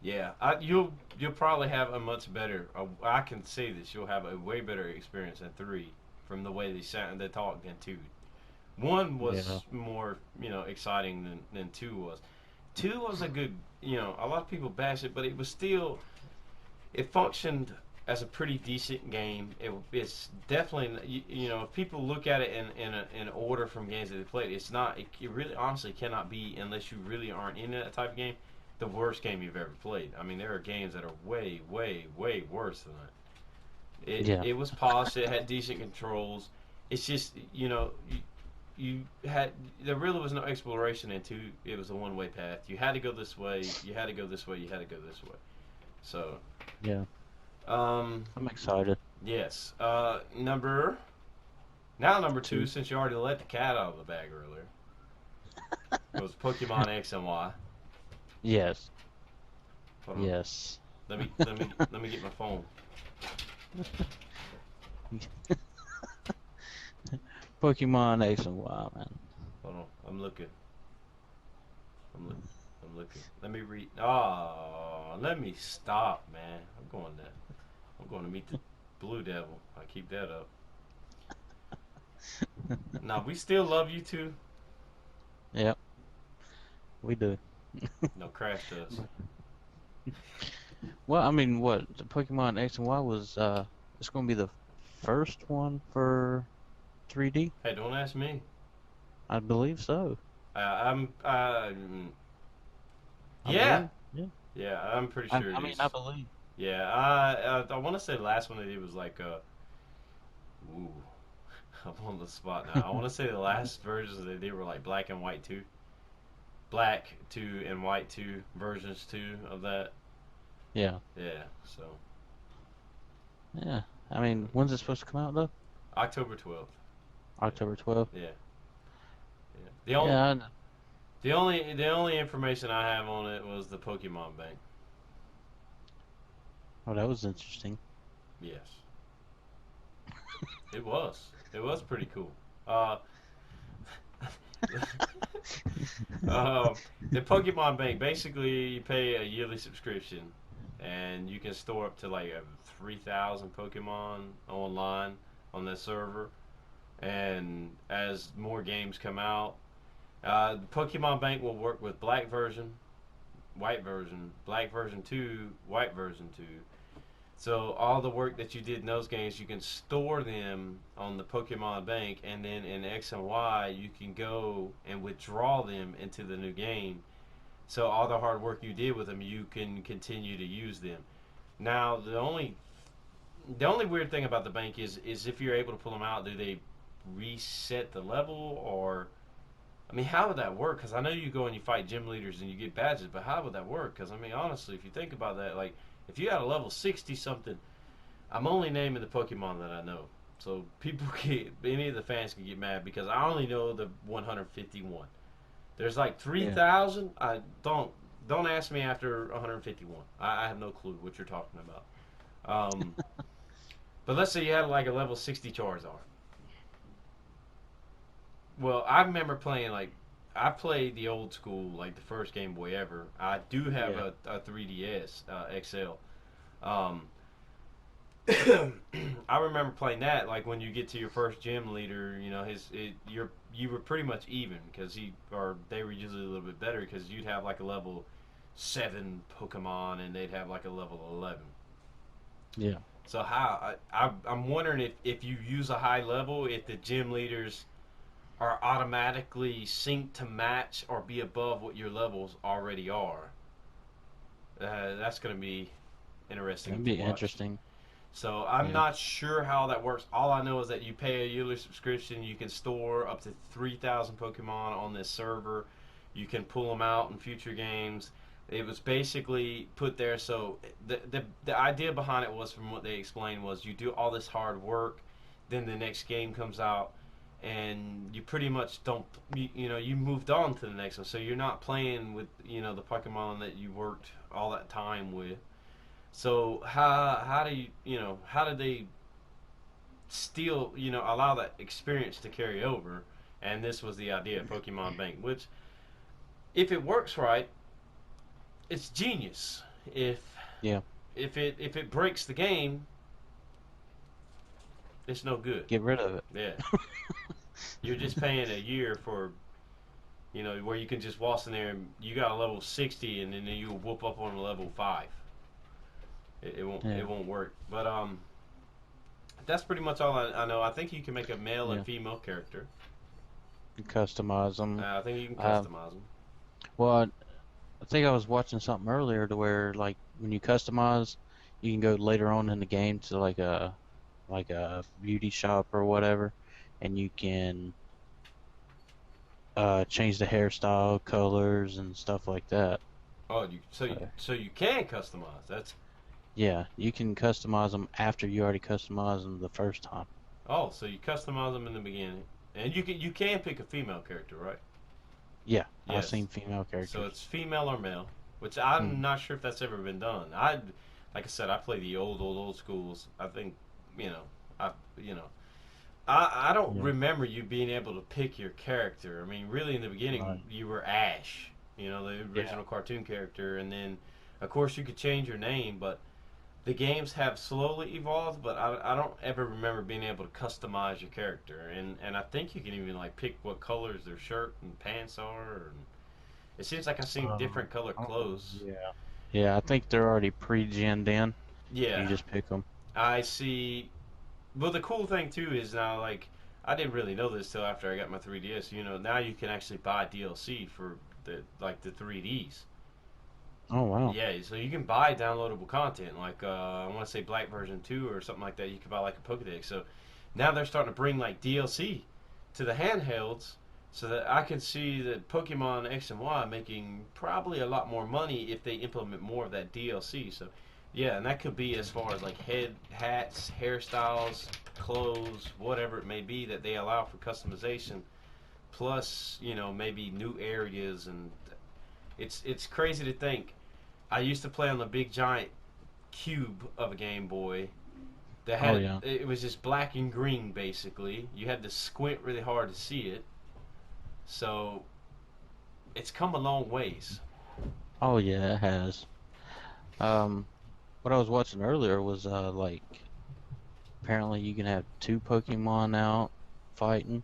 Yeah, you'll probably have a much better. I can say this. You'll have a way better experience in three, from the way they sound, they talk, than two. One Yeah. was more, exciting than two was. Two was a good, a lot of people bash it, but it was still, it functioned as a pretty decent game. It's definitely, if people look at it in order from games that they played, it's not. It really honestly cannot be, unless you really aren't into that type of game, the worst game you've ever played. I mean, there are games that are way, way, way worse than that. It Yeah. it was polished. It had decent controls. It's just, you had, there really was no exploration into. It was a one way path. You had to go this way. You had to go this way. You had to go this way. So, Yeah. um, I'm excited. yes. Number two, Two. since you already let the cat out of the bag earlier, was Pokemon X and Y. Yes. Hold on. Yes. Let me get my phone. Pokemon X and Y, man. Hold on. I'm looking. I'm looking. I'm looking. Let me read. Oh, let me stop, man. I'm going to meet the Blue Devil. I keep that up. Now we still love you too. Yep, we do. No, Crash does. Well, I mean, what the Pokemon X and Y was? It's gonna be the first one for 3D. Hey, don't ask me. I believe so. I'm. I Yeah. believe. Yeah. Yeah, I'm pretty I, sure I it mean, is. I believe. Yeah, I want to say the last one they did was like ooh, I'm on the spot now. I want to say the last versions they did were like black and white too, black two and white two versions too of that. Yeah. Yeah, so Yeah. I mean, when's it supposed to come out though? October 12th. Yeah, October 12th. yeah, yeah. The only Yeah. the only information I have on it was the Pokemon Bank. Oh, that was interesting. Yes, it was. It was pretty cool. Uh, Um, the Pokemon Bank, basically you pay a yearly subscription, and you can store up to like 3,000 Pokemon online on that server. And as more games come out, the Pokemon Bank will work with Black version, White version, Black version 2, White version 2. So all the work that you did in those games, you can store them on the Pokemon Bank, and then in X and Y, you can go and withdraw them into the new game. So all the hard work you did with them, you can continue to use them. Now, the only weird thing about the bank is if you're able to pull them out, do they reset the level, or I mean, how would that work? Because I know you go and you fight gym leaders and you get badges, but how would that work? Because I mean, honestly, if you think about that, like if you got a level 60 something, I'm only naming the Pokemon that I know. So people get, any of the fans can get mad because I only know the 151. There's like Yeah. 3,000. I don't ask me after 151. I have no clue what you're talking about. Um, but let's say you had like a level 60 Charizard. Well, I remember playing like I played the old school, like the first Game Boy ever. I do have Yeah. a 3DS XL. Um, I remember playing that like when you get to your first gym leader, you were pretty much even because he or they were usually a little bit better because you'd have like a level 7 Pokemon and they'd have like a level 11. Yeah. So I'm wondering if you use a high level, if the gym leaders are automatically synced to match or be above what your levels already are. That's going to be interesting That'd to be watch. interesting. So I'm Yeah. not sure how that works. All I know is that you pay a yearly subscription. You can store up to 3,000 Pokemon on this server. You can pull them out in future games. It was basically put there so the idea behind it was, from what they explained, was you do all this hard work, then the next game comes out, and you pretty much don't, you moved on to the next one, so you're not playing with the Pokemon that you worked all that time with. So how do how do they still allow that experience to carry over? And this was the idea of Pokemon Bank, which if it works right, it's genius. If Yeah. if it breaks the game, it's no good. Get rid of it. Yeah, you're just paying a year for where you can just waltz in there and you got a level 60 and then you whoop up on a level 5. Yeah. It won't work. But that's pretty much all I know. I think you can make a male Yeah. and female character. You customize them. I think you can Um, customize them. well, I think I was watching something earlier to where like when you customize, you can go later on in the game to like a beauty shop or whatever, and you can change the hairstyle, colors, and stuff like that. Oh, you So so you can customize. That's yeah, you can customize them after you already customized them the first time. oh, so you customize them in the beginning, and you can pick a female character, right? Yeah, I've Yes. seen female So characters. it's female or male, which Hmm. I'm not sure if that's ever been done. Like I said, I play the old schools. I think you know, I you know, I don't Yeah, remember you being able to pick your character. I mean, really, in the beginning, right. you were Ash, the Yeah. original cartoon character, and then, of course, you could change your name. But the games have slowly evolved. But I don't ever remember being able to customize your character, and I think you can even like pick what colors their shirt and pants are. And it seems like I've seen different color clothes. Yeah. Yeah, I think they're already pre-genned in. You Yeah, just pick them. I see. Well, the cool thing too is now, like, I didn't really know this till after I got my 3DS. Now you can actually buy DLC for the 3Ds. Oh wow. Yeah, so you can buy downloadable content, like I want to say Black version 2 or something like that. You can buy like a Pokedex. So now they're starting to bring like DLC to the handhelds, so that I can see that Pokemon X and Y making probably a lot more money if they implement more of that DLC. So yeah, and that could be as far as like head hats, hairstyles, clothes, whatever it may be that they allow for customization. Plus, maybe new areas, and it's crazy to think. I used to play on the big giant cube of a Game Boy. That Oh had yeah. it was just black and green basically. You had to squint really hard to see it. So it's come a long ways. Oh yeah, it has. Um, what I was watching earlier was like apparently you can have two Pokemon out fighting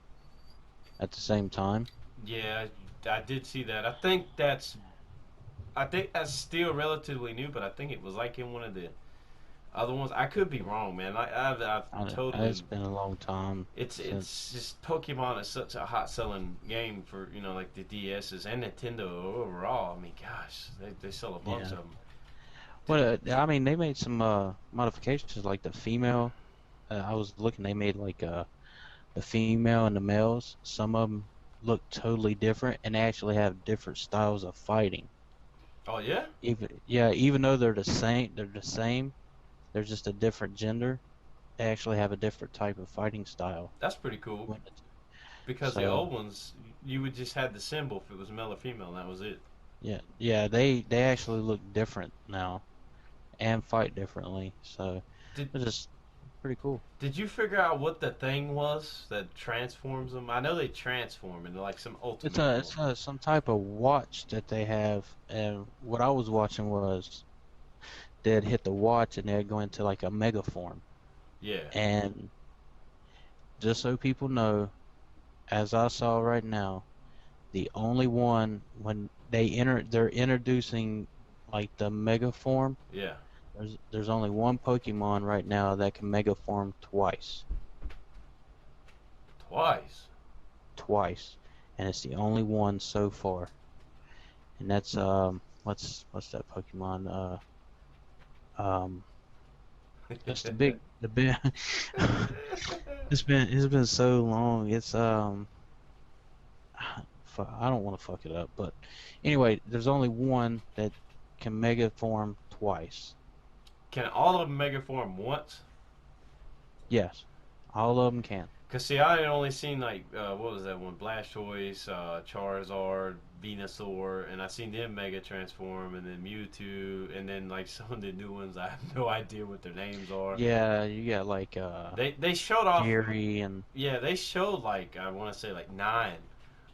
at the same time. Yeah, I did see that. I think that's still relatively new, but I think it was like in one of the other ones. I could be wrong, man. I've It's totally. been a long time It's since. just Pokemon is such a hot selling game for like the DSs and Nintendo overall. I mean, gosh, they sell a bunch Yeah. of them. Well, I mean, they made some modifications like the female. I was looking, they made like the female and the males. Some of them look totally different, and they actually have different styles of fighting. Oh yeah, Even though they're the same, they're the same. They're just a different gender. They actually have a different type of fighting style. that's pretty cool. When it's- Because the So old ones, you would just have the symbol if it was male or female, and that was it. yeah, they actually look different now and fight differently. So Did it's just pretty cool. Did you figure out what the thing was that transforms them? I know they transform into like some ultimate form. It's some type of watch that they have, and what I was watching was they'd hit the watch and they'd go into like a mega form. Yeah. And just so people know, as I saw right now, the only one when they're introducing like the mega form. Yeah. There's only one Pokemon right now that can mega form Twice. twice, and it's the only one so far. And that's what's that Pokemon? Um, It's the big. It's been so long. It's I don't want to fuck it up, but anyway, there's only one that can mega form twice. Can all of them mega form once? Yes, All of them can. Cause see, I had only seen like what was that one? Blastoise, Charizard, Venusaur, and I seen them Mega transform, and then Mewtwo, and then like some of the new ones. I have no idea what their names are. Yeah, you got like They showed off. Gary and Yeah, they showed like I want to say like nine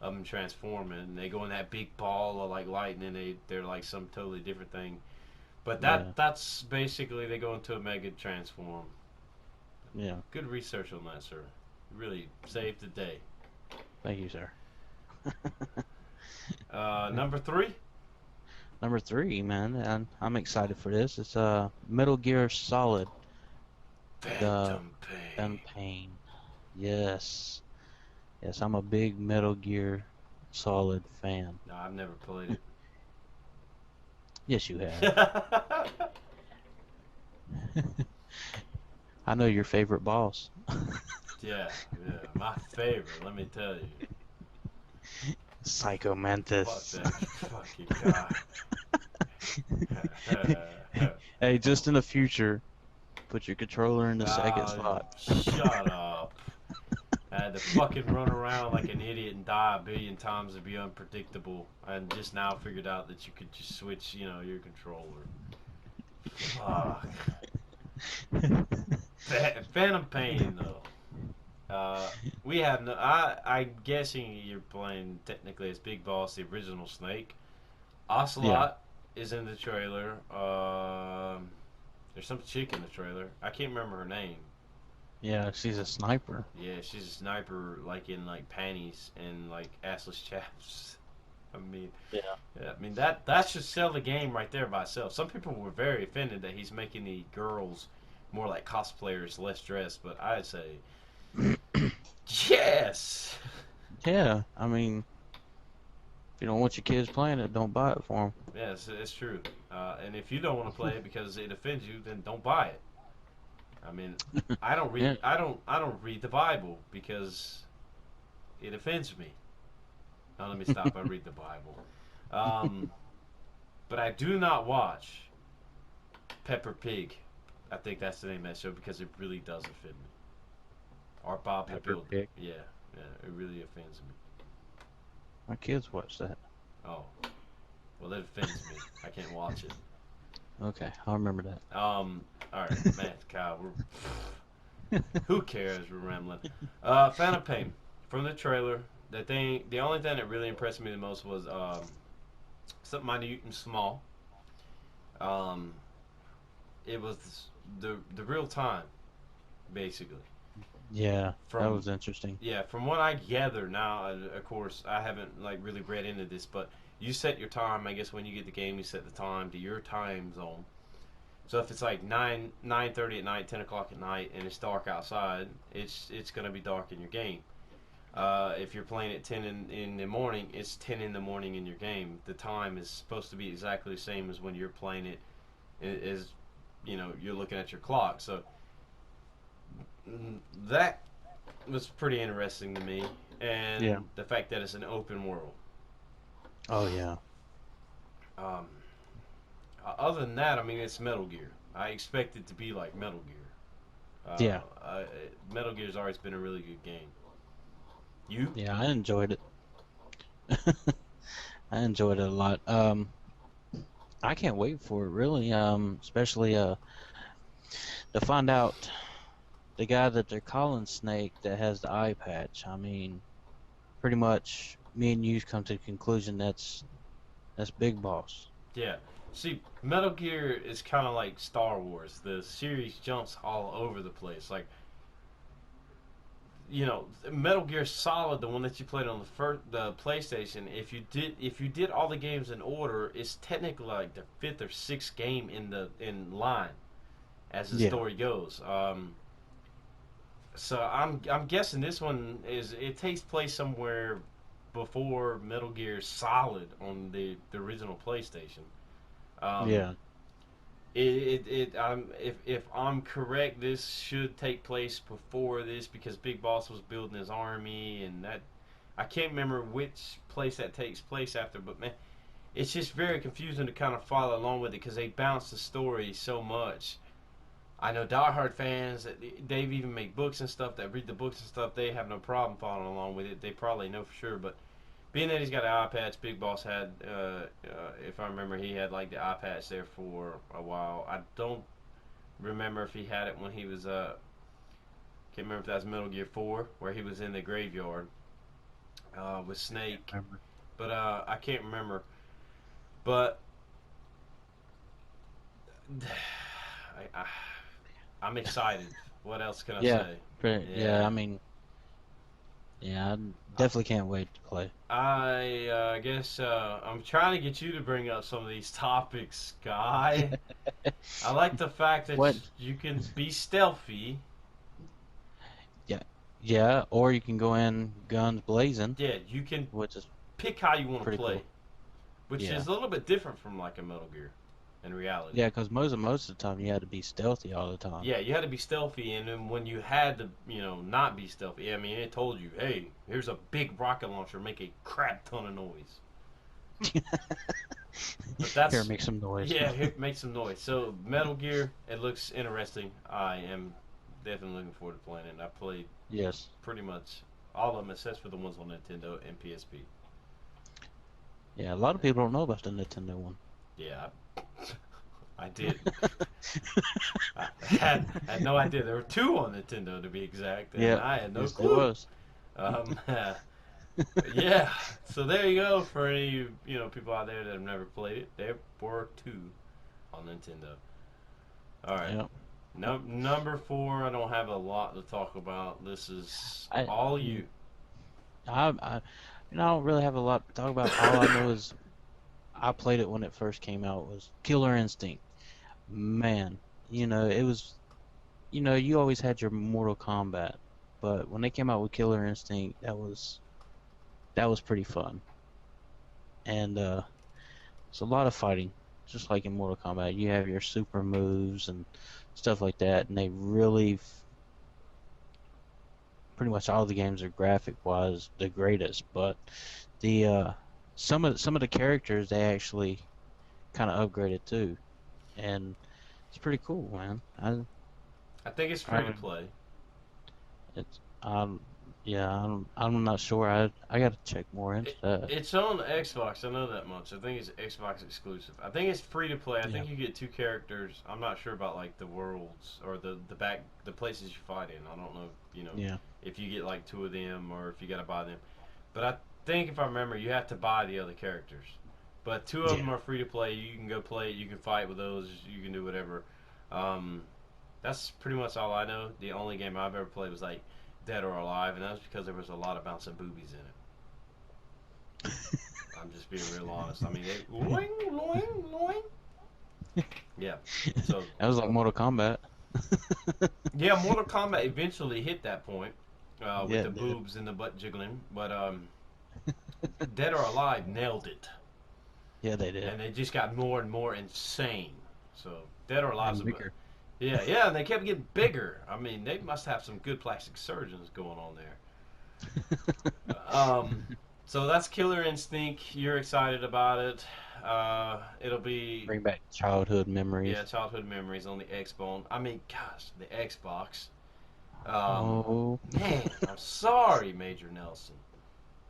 of them transforming. And they go in that big ball of like lightning. They're like some totally different thing. But yeah, that's basically they go into a Mega transform. yeah. Good research on that, sir. Really saved the day. Thank you, sir. Number three. Number three, man, and I'm excited for this. It's Metal Gear Solid, the Phantom Phantom Pain. Pain. Yes, yes, I'm a big Metal Gear Solid fan. No, I've never played Yes, you have. it. I know your favorite boss. Yeah, yeah, my favorite. Let me tell you. Psycho Fuck Mantis. that fucking guy. Hey, just in the future, put your controller in the second Ah, slot. shut up. I had to fucking run around like an idiot and die a billion times to be unpredictable. And just now figured out that you could just switch, your controller. Fuck. Phantom Pain, though. We have no. I'm guessing you're playing technically as Big Boss, the original Snake. Yeah, Ocelot is in the trailer. There's some chick in the trailer. I can't remember her name. yeah, she's a sniper. Yeah, she's a sniper, like in like panties and like assless chaps. I mean, Yeah. yeah, I mean that should sell the game right there by itself. Some people were very offended that he's making the girls more like cosplayers, less dressed. But I'd say yes. Yeah, I mean, if you don't want your kids playing it, don't buy it for Yes, it's true. And if you don't want to play it because it offends you, then don't buy it. I mean, them. I don't read. Yeah, I don't read the Bible because it offends me. Now let me stop. I read the Bible. Um, but I do not watch Pepper Pig. I think that's the name of that show because it really does offend me. Or Bob the Pepper Builder. Pig. Yeah, yeah, it really offends me. My kids watch that. Oh, well, that offends me. I can't watch it. Okay, I'll remember that. All right, man, Kyle, who cares? We're rambling. Phantom Pain from the trailer. The only thing that really impressed me the most was something minute and small. Um, it was the real time, basically. Yeah, that From was interesting. Yeah, from what I gather now, of course, I haven't like really read into this, but you set your time. I guess when you get the game, you set the time to your time zone. So if it's like 9:30 at night, 10 o'clock at night, and it's dark outside, it's gonna be dark in your game. If you're playing at 10 in the morning, it's 10 in the morning in your game. The time is supposed to be exactly the same as when you're playing it. Is you're looking at your clock. So that was pretty interesting to me, Yeah. and the fact that it's an open world. Oh yeah. Um, Other than that, I mean, it's Metal Gear. I expect it to be like Metal Gear. Yeah. Metal Gear's always been a really good game. You? Yeah, I enjoyed it. I enjoyed it a lot. I can't wait for it really. Especially to find out the guy that they're calling Snake that has the eye patch. I mean, pretty much me and you come to the conclusion that's Big Boss. Yeah. See, Metal Gear is kind of like Star Wars. The series jumps all over the place. Like, Metal Gear Solid, the one that you played on the PlayStation. If you did all the games in order, it's technically like the fifth or sixth game in line as the Yeah. story goes. So I'm guessing this one it takes place somewhere before Metal Gear Solid on the original PlayStation. Um, Yeah. if I'm correct, this should take place before this because Big Boss was building his army, and that I can't remember which place that takes place after, but man, it's just very confusing to kind of follow along with it because they bounce the story so much. I know diehard fans that they've even made books and stuff that read the books and stuff. They have no problem following along with it. They probably know for sure. But being that he's got an eye patch, Big Boss had, if I remember, he had like the eye patch there for a while. I don't remember if he had it when he was can't remember if that was Metal Gear 4 where he was in the graveyard with Snake, Remember? but I can't remember. But I, I'm excited. What else can I Yeah, say? yeah. Yeah. I mean, yeah, I definitely can't wait to play. I guess I'm trying to get you to bring up some of these topics, Guy. I like the fact that What? you can be stealthy. Yeah, yeah. Or you can go in guns blazing, Yeah, you can which is pick how you want to pretty play, cool. which Yeah, is a little bit different from like a Metal Gear in reality. yeah. Because most of the time you had to be stealthy all the time. Yeah, you had to be stealthy, and then when you had to, not be stealthy, I mean, it told you, hey, here's a big rocket launcher, make a crap ton of noise. But Here, that's, make some noise. yeah, here, make some noise. So Metal Gear, it looks interesting. I am definitely looking forward to playing it. I played Yes. pretty much all of them except for the ones on Nintendo and PSP. Yeah, a lot of people don't know about the Nintendo one. Yeah, I did. I had no idea. There were two on Nintendo to be exact, and Yeah, I had no yes, it clue. was. Yeah, so there you go for any people out there that have never played it. There were two on Nintendo. All right, Yeah. number four. I don't have a lot to talk about. This is I, all mm, you. I, I don't really have a lot to talk about. All I know is I played it when it first came out. Was Killer Instinct. Man, it was. You always had your Mortal Kombat, but when they came out with Killer Instinct, that was pretty fun. And it's a lot of fighting, just like in Mortal Kombat. You have your super moves and stuff like that, and they really, pretty much all the games are graphic wise the greatest. But the some of the characters they actually kind of upgraded too, and it's pretty cool, man. I think it's I free to really, play. it's yeah, I'm not sure. I got to check more into that. It's on Xbox. I know that much. I think it's Xbox exclusive. I think it's free to play. I Yeah, think you get two characters. I'm not sure about like the worlds or the places you fight in. I don't know. yeah, If you get like two of them or if you gotta buy them. But I think if I remember, you have to buy the other characters. But two of them yeah. are free to play. You can go play it. You can fight with those. You can do whatever. Um, that's pretty much all I know. The only game I've ever played was like Dead or Alive, and that was because there was a lot of bouncing boobies in it. I'm just being real honest. I mean, they loing, loing, loing. Yeah. So That was like Mortal Kombat. yeah, Mortal Kombat eventually hit that point with Yeah, the it did. boobs and the butt jiggling, but Dead or Alive nailed it, Yeah, they did. and they just got more and more insane. So Dead or Alive's And a bigger. yeah, yeah, and they kept getting bigger. I mean, they must have some good plastic surgeons going on there. Um, so that's Killer Instinct. You're excited about it. It'll be Bring back childhood yeah, memories. childhood memories on the Xbox. I mean, gosh, the Xbox. Um, Oh, Man, I'm sorry, Major Nelson.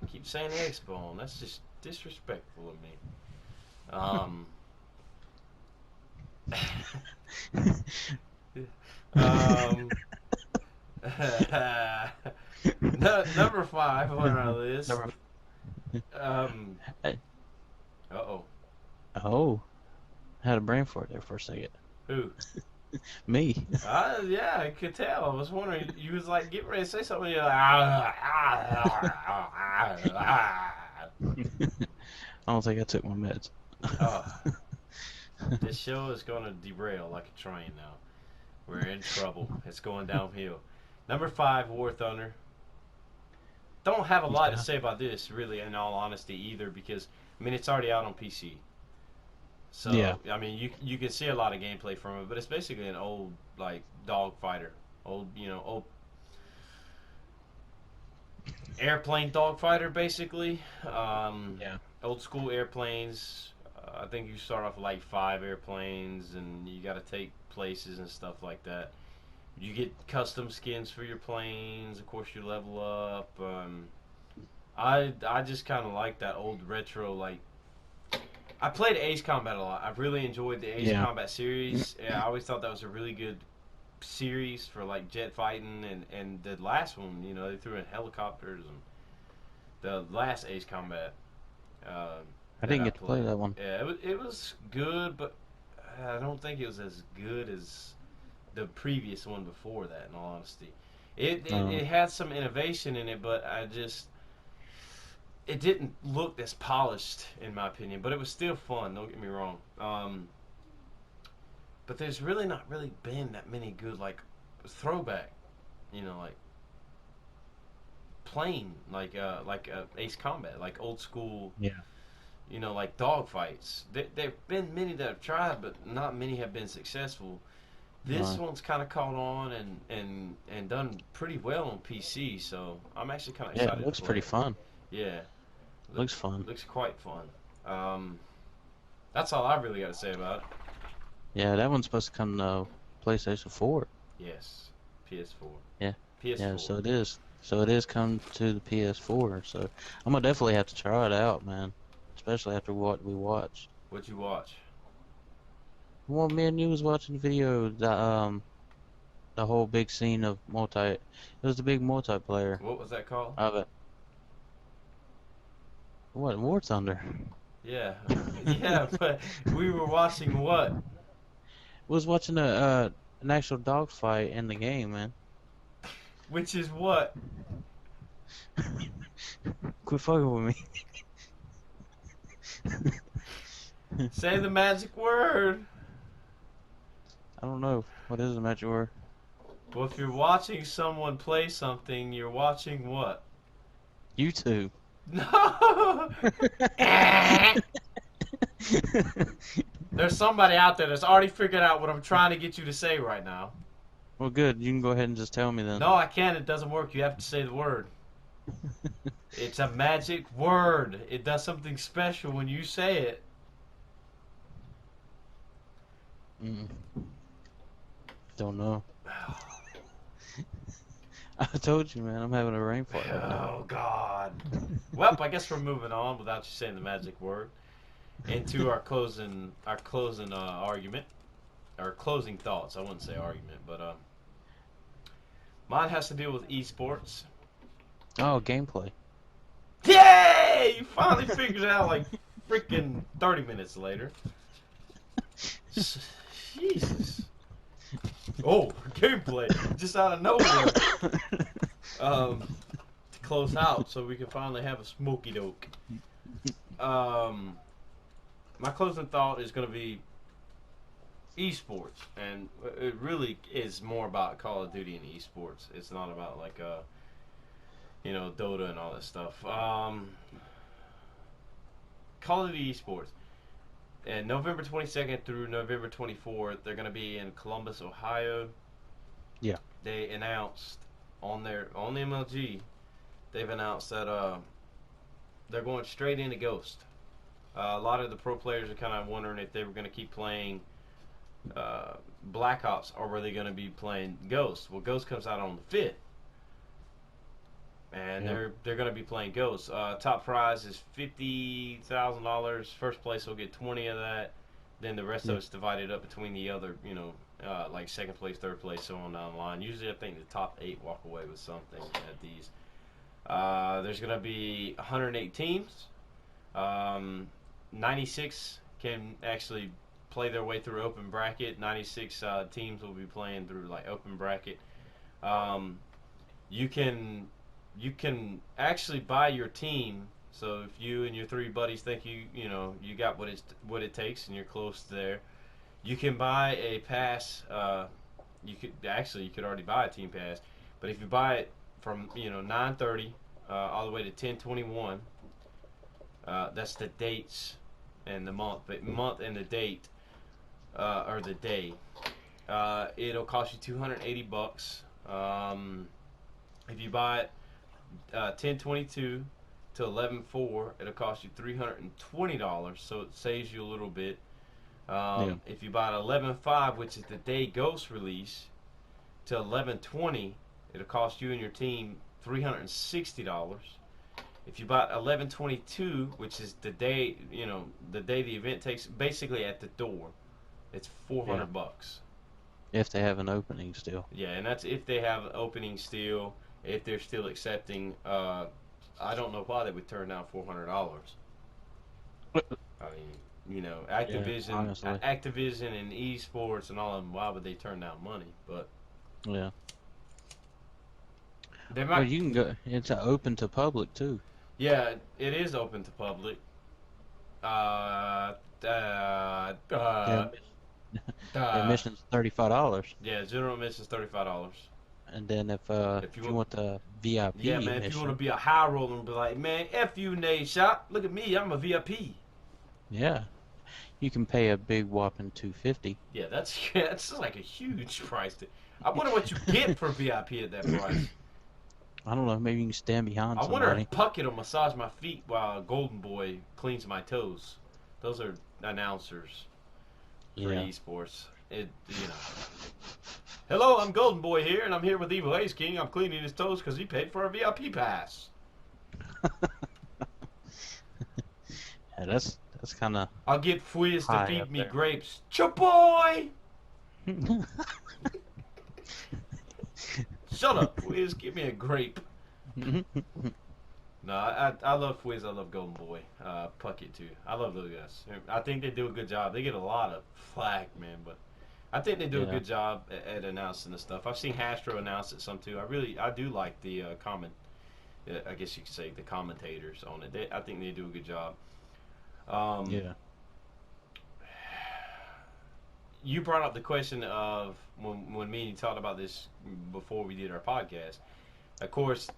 I keep saying Xbox. That's just disrespectful of me. Um, um, number five on our list. never. Um, Hey, oh, oh, I had a brain fart there for a second. who? Me. Yeah, I could tell. I was wondering. You was like getting ready to say something. You're like, I don't think I took my meds. oh, this show is going to derail like a train now. We're in trouble. It's going downhill. Number five, War Thunder. Don't have a lot to Yeah, say about this, really, in all honesty, either, because I mean it's already out on PC. yeah, So I mean you can see a lot of gameplay from it, but it's basically an old like dog fighter, old airplane dog fighter, basically. yeah. Old school airplanes. I think you start off with like 5 airplanes, and you got to take places and stuff like that. You get custom skins for your planes. Of course, you level up. I just kind of like that old retro. Like, I played Ace Combat a lot. I really enjoyed the Ace Yeah. Combat series. Yeah, I always thought that was a really good series for like jet fighting, and the last one, they threw in helicopters, and the last Ace Combat uh, I that didn't I get to play played. that one. Yeah, it was good, but I don't think it was as good as the previous one before that. In all honesty, it No. had some innovation in it, but it didn't look as polished in my opinion. But it was still fun. Don't get me wrong. But there's really not really been that many good like throwback, like plain like Ace Combat, like old school, Yeah. like dogfights. There've been many that have tried, but not many have been successful. This No. one's kind of caught on and done pretty well on PC, so I'm actually kind of Yeah, it excited to looks play pretty it. fun. Yeah, look, Looks fun. looks quite fun. Um, that's all I really got to say about it. Yeah, that one's supposed to come to PlayStation 4. Yes, PS4, Yeah. Yeah, PS4. so it is. So it is come to the PS4. So I'm gonna definitely have to try it out, man. Especially after what we watched. What'd you watch? Well, me and you was watching the video, the whole big scene of it was the big multiplayer What was that called? of it. What, War Thunder? Yeah, yeah, but we were watching what? Was watching an actual dogfight in the game, man. Which is what? Quit fucking with me. Say the magic word. I don't know. What is the magic word? Well, if you're watching someone play something, you're watching what? YouTube. No! There's somebody out there that's already figured out what I'm trying to get you to say right now. Well, good. You can go ahead and just tell me then. No, I can't. It doesn't work. You have to say the word. It's a magic word. It does something special when you say it. Mm. Don't know. I told you, man. I'm having a brain fart right now. Oh, God. Well, I guess we're moving on without you saying the magic word into our closing argument, or closing thoughts. I wouldn't say argument, but mine has to deal with esports. Oh, gameplay. Yay! You finally figured it out like freaking 30 minutes later. Jesus. Oh, gameplay. Just out of nowhere. To close out so we can finally have a smoky doke. My closing thought is going to be esports, and it really is more about Call of Duty and esports. It's not about like Dota and all that stuff. Call of Duty esports. And November 22nd through November 24th, they're going to be in Columbus, Ohio. Yeah. They announced on the MLG, they've announced that they're going straight into Ghost. A lot of the pro players are kind of wondering if they were going to keep playing Black Ops, or were they going to be playing Ghost. Well, Ghost comes out on the 5th. And they're going to be playing Ghost. Top prize is $50,000. First place will get 20 of that. Then the rest of it's divided up between the other, like second place, third place, so on down the line. Usually, I think the top 8 walk away with something at these. There's going to be 108 teams. 96 can actually play their way through open bracket. 96 teams will be playing through like open bracket. You can actually buy your team. So if you and your 3 buddies think you got what it takes and you're close to there, you can buy a pass. You could already buy a team pass, but if you buy it from 9:30 all the way to 10:21, that's the dates and the month, but month and the date or the day. It'll cost you $280. If you buy it 10:22 to 11.4, it'll cost you $320, so it saves you a little bit. Yeah. If you buy 11.5, which is the day Ghost release, to 11.20, it'll cost you and your team $360. If you bought 11.22, which is the day, the day the event takes, basically at the door, it's Yeah. $400. If they have an opening still. Yeah, and that's if they have opening still, if they're still accepting. I don't know why they would turn down $400. I mean, Yeah, honestly. Activision and esports and all of them. Why would they turn down money? But Yeah. they Well, might. you can go. It's open to public too. Yeah, it is open to public. Uh, uh, The uh, admission, the uh, admission's $35, yeah, general admission is $35. and then If you if you want, want the yeah, VIP man, if you want to admission, be a high roller and be like, man, F you, Nate Shop. Look at me, I'm a VIP. yeah, you can pay a big whopping 250. Yeah, that's yeah, that's like a huge price. I wonder what you get for VIP at that price. I don't know. Maybe you can stand behind I wonder somebody. if Puckett will massage my feet while Golden Boy cleans my toes. Those are announcers for Yeah. esports. Hello, I'm Golden Boy here, and I'm here with Evil Ace King. I'm cleaning his toes because he paid for a VIP pass. Yeah, that's kind of I'll get Fwiz to high feed up me there. grapes. Chaboy! Shut up, Fwiz. Give me a grape. No, I love Fwiz. I love Golden Boy. Puckett, too. I love those guys. I think they do a good job. They get a lot of flack, man, but I think they do a Yeah. good job at announcing the stuff. I've seen Hastro announce it some, too. I do like the I guess you could say the commentators on it. I think they do a good job. Um, Yeah. you brought up the question of when me and you talked about this before we did our podcast. Of course,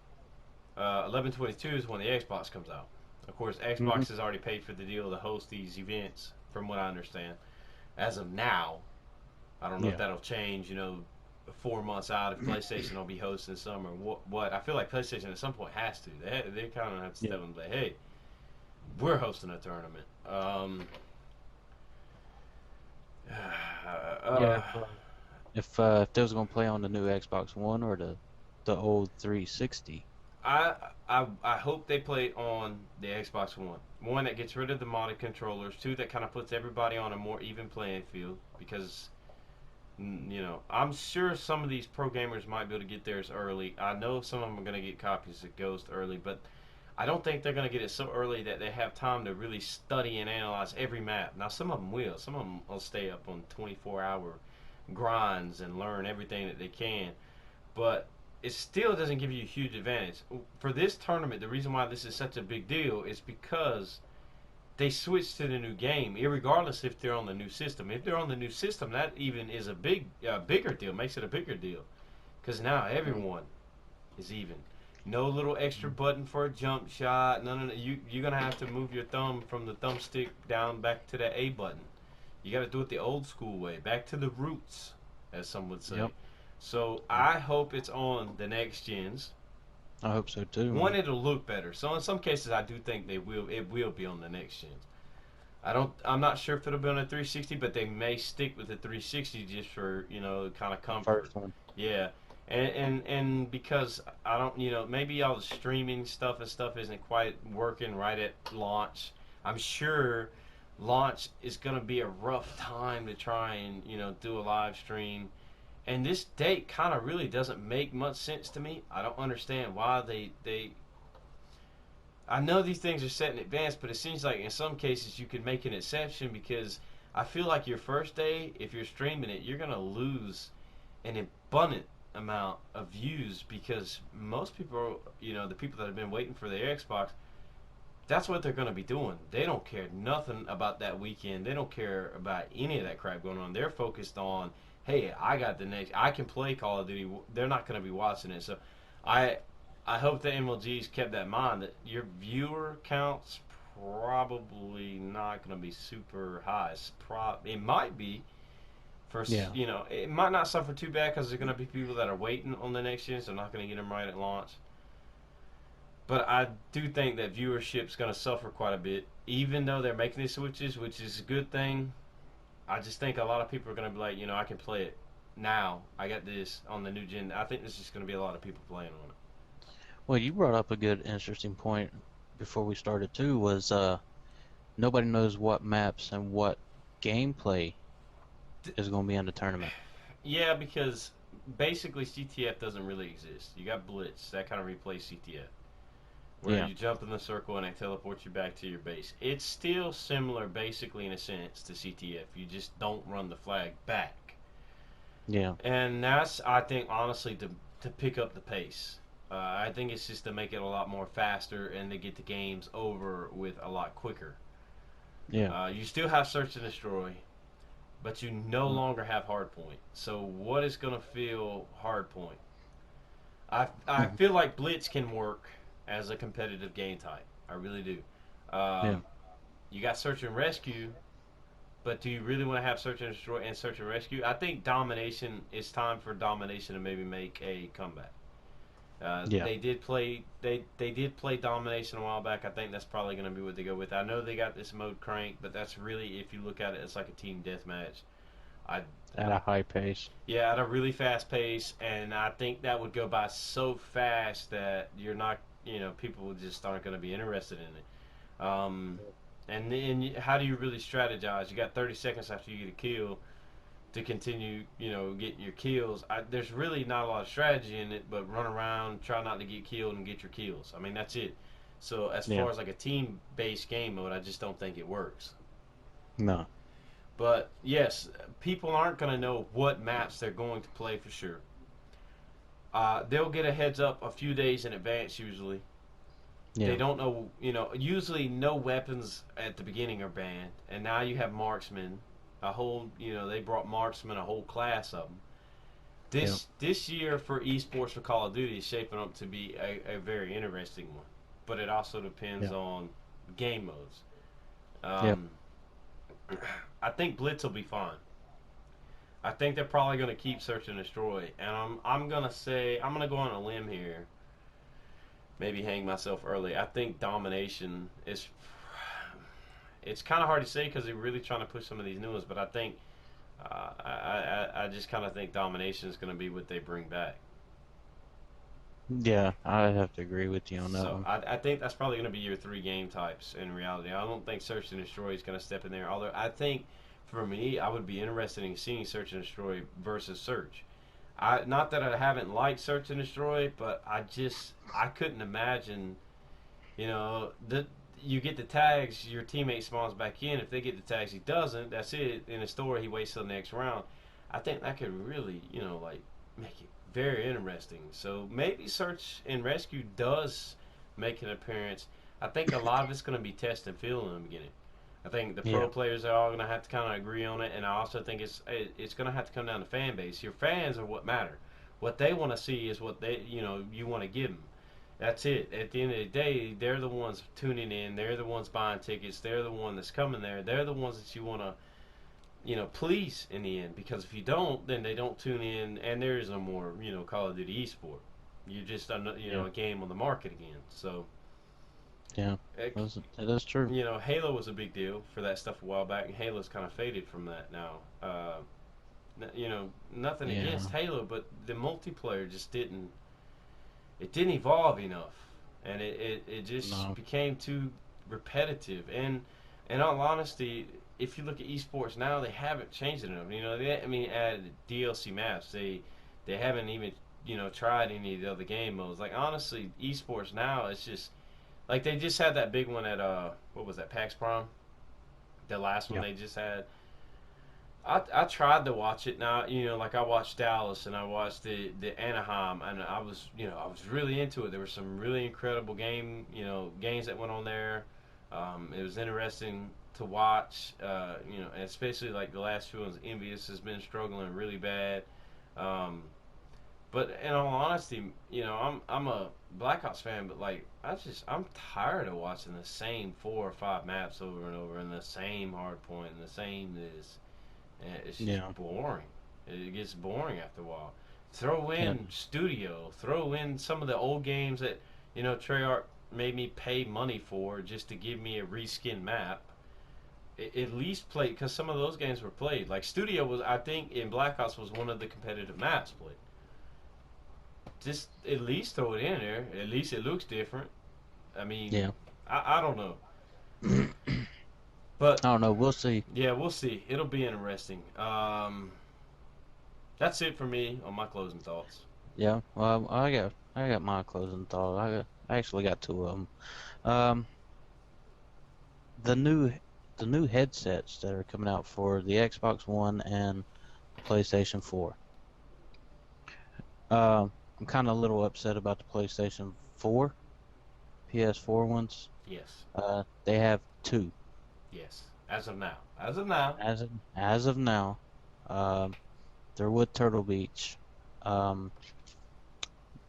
11/22 is when the Xbox comes out. Of course, Hmm. Xbox has already paid for the deal to host these events, from what I understand. As of now, I don't know if Yeah. that'll change. 4 months out, if PlayStation will be hosting some or what. I feel like PlayStation at some point has to. They kind of have to Yeah. step in and say, hey, we're hosting a tournament. Yeah. If they was gonna play on the new Xbox One or the old 360. I hope they play on the Xbox One. One that gets rid of the modded controllers. Two that kind of puts everybody on a more even playing field because I'm sure some of these pro gamers might be able to get theirs early. I know some of them are going to get copies of Ghost early, but I don't think they're going to get it so early that they have time to really study and analyze every map. Now some of them will. Some of them will stay up on 24-hour grinds and learn everything that they can, but it still doesn't give you a huge advantage. For this tournament, the reason why this is such a big deal is because they switched to the new game, regardless if they're on the new system. If they're on the new system, that even is a bigger deal, makes it a bigger deal. Because now everyone is even. No little extra button for a jump shot. None of that. You're going to have to move your thumb from the thumbstick down back to that A button. You got to do it the old school way, back to the roots, as some would say. Yep. So Yep. I hope it's on the next gens. I hope so too, One, man. it'll look better. So in some cases, I do think they will. It will be on the next gens. I don't. I'm not sure if it'll be on a 360, but they may stick with the 360 just for kind of The comfort. first one. Yeah, and because I don't, maybe all the streaming stuff and stuff isn't quite working right at launch. I'm sure launch is gonna be a rough time to try and do a live stream. And this date kind of really doesn't make much sense to me. I don't understand why they. I know these things are set in advance, but it seems like in some cases you could make an exception because I feel like your first day, if you're streaming it, you're gonna lose an abundant amount of views because most people, the people that have been waiting for their Xbox, that's what they're gonna be doing. They don't care nothing about that weekend. They don't care about any of that crap going on. They're focused on, hey, I got the next. I can play Call of Duty. They're not gonna be watching it. So, I I hope the MLG's kept that in mind that your viewer count's probably not going to be super high. It might be for Yeah. it might not suffer too bad because there's going to be people that are waiting on the next gen, so they're not going to get them right at launch. but I do think that viewership's going to suffer quite a bit, even though they're making these switches, which is a good thing. I just think a lot of people are going to be like, I can play it now. I got this on the new gen. I think there's just going to be a lot of people playing on it. Well, you brought up a good, interesting point before we started too. Was nobody knows what maps and what gameplay is going to be in the tournament. Yeah, because basically CTF doesn't really exist. You got Blitz that kind of replaces CTF, where Yeah, you jump in the circle and it teleports you back to your base. It's still similar, basically in a sense, to CTF. You just don't run the flag back, yeah, and that's I think honestly to pick up the pace. I think it's just to make it a lot more faster and to get the games over with a lot quicker. yeah. You still have search and destroy, but you no Mm, longer have hardpoint. So what is going to feel hardpoint? I mhm, feel like Blitz can work as a competitive game type. I really do. yeah, Um, you got search and rescue, but do you really want to have search and destroy and search and rescue? I think domination. It's time for domination to maybe make a comeback. yeah, They did play domination a while back. I think that's probably going to be what they go with. I know they got this mode crank, but that's really if you look at it, it's like a team deathmatch. I at a high pace. Yeah, at a really fast pace, and I think that would go by so fast that you're not, people just aren't going to be interested in it. And then how do you really strategize? You got 30 seconds after you get a kill to continue, getting your kills. There's really not a lot of strategy in it, but run around, try not to get killed, and get your kills. I mean, that's it. So as Yeah, far as like a team-based game mode, I just don't think it works. no, But yes, people aren't going to know what maps they're going to play for sure. They'll get a heads up a few days in advance usually. They yeah, don't know, usually no weapons at the beginning are banned, and now you have marksmen. They brought marksmen, a whole class of them. yeah, This year for esports for Call of Duty is shaping up to be a very interesting one, but it also depends yeah, on game modes. yeah, Um, I think Blitz will be fine. I think they're probably going to keep search and destroy, and I'm gonna say I'm gonna go on a limb here. Maybe hang myself early. I think domination is. It's kind of hard to say because they're really trying to push some of these new ones, but I think I just kind of think domination is going to be what they bring back. yeah. I have to agree with you on that So one. I think that's probably going to be your three game types in reality. I don't think search and destroy is going to step in there. Although I think for me, I would be interested in seeing search and destroy versus search. Not that I haven't liked search and destroy, but I couldn't imagine. That you get the tags, your teammate spawns back in. If they get the tags, he doesn't. That's it. In a story, he waits till the next round. I think that could really, like make it very interesting. So maybe search and rescue does make an appearance. I think a lot of it's going to be test and feel in the beginning. I think the pro Yeah, players are all going to have to kind of agree on it, and I also think it's going to have to come down to fan base. Your fans are what matter. What they want to see is what you want to give them. That's it. At the end of the day, they're the ones tuning in. They're the ones buying tickets. They're the one that's coming there. They're the ones that you want to, please in the end. Because if you don't, then they don't tune in, and there is no more, Call of Duty esport. You're just, yeah, a game on the market again. So, yeah. it, That's true. Halo was a big deal for that stuff a while back, and Halo's kind of faded from that now. Nothing against Yeah, Halo, but the multiplayer just didn't. It didn't evolve enough, and it just no, became too repetitive. And in all honesty, if you look at esports now, they haven't changed it enough. Added DLC maps. They haven't even tried any of the other game modes. Like honestly, esports now it's just like they just had that big one at what was that PAX Prime? The last one yeah, they just had. I tried to watch it now. Like I watched Dallas and I watched the Anaheim, and I was really into it. There were some really incredible games that went on there. It was interesting to watch. And especially like the last few ones. Envious has been struggling really bad. Um, but in all honesty, I'm a Black Ops fan, but like I'm tired of watching the same 4 or 5 maps over and over, and the same hard point and the same this. And it's just yeah, boring. It gets boring after a while. Throw yeah, in Studio. Throw in some of the old games that Treyarch. made me pay money for just to give me a reskin map, at least play, because some of those games were played. Like Studio was, I think, in Black Ops was one of the competitive maps played. Just at least throw it in there. At least it looks different. I mean, Yeah. I don't know, I but don't know. We'll see. yeah, we'll see. It'll be interesting. That's it for me on my closing thoughts. Yeah. Well, I got my closing thought. I actually got two of them. Um, the new the new headsets that are coming out for the Xbox One and PlayStation 4. I'm kind of a little upset about the PlayStation 4, PS4 ones. Yes, They have two yes. As of now, as of now, as of now. Um, they're with Turtle Beach. Um,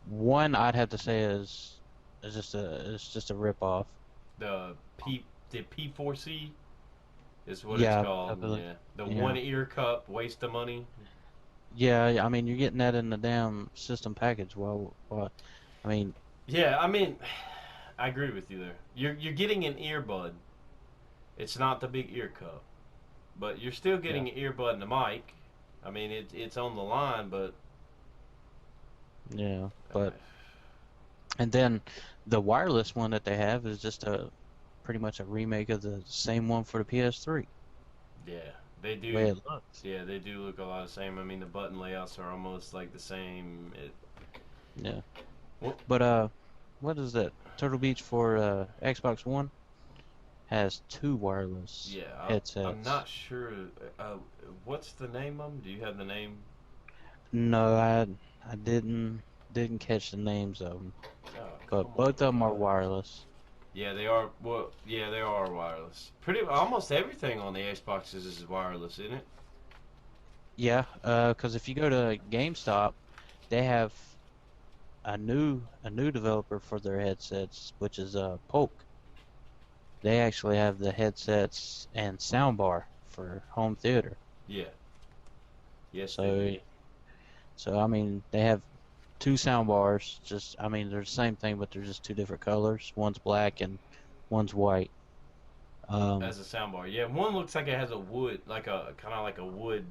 One I'd have to say is just a rip off. the P4C is what it's Yeah, I called. believe. Yeah, the one Yeah, ear cup waste of money. yeah. I mean, you're getting that in the damn system package. Well, I mean, Yeah, I mean, I agree with you there. You're getting an earbud. It's not the big ear cup, but you're still yeah, getting an earbud and a mic. I mean, it's on the line, but yeah. uh, But and then the wireless one that they have is just a pretty much a remake of the same one for the PS3. yeah, they The way do. it looks. Yeah, they do look a lot the same. I mean, the button layouts are almost like the same. Yeah. Well, But what is that? Turtle Beach for Xbox One has two wireless yeah, I'm headsets. not sure. Uh, what's the name of them? Do you have the name? No, I didn't catch the names of them, Oh, but come both on, of them are bud. wireless. Yeah, they are. Well, yeah, they are wireless. Pretty almost everything on the Xboxes is wireless, isn't it? Yeah, because if you go to GameStop, they have a new developer for their headsets, which is Polk. They actually have the headsets and soundbar for home theater. Yeah. Yes, they do. So I mean, they have two sound bars. Just I mean, they're the same thing, but they're just two different colors. One's black and one's white. Um, As a soundbar, yeah. One looks like it has a wood, like a kind of like a wood,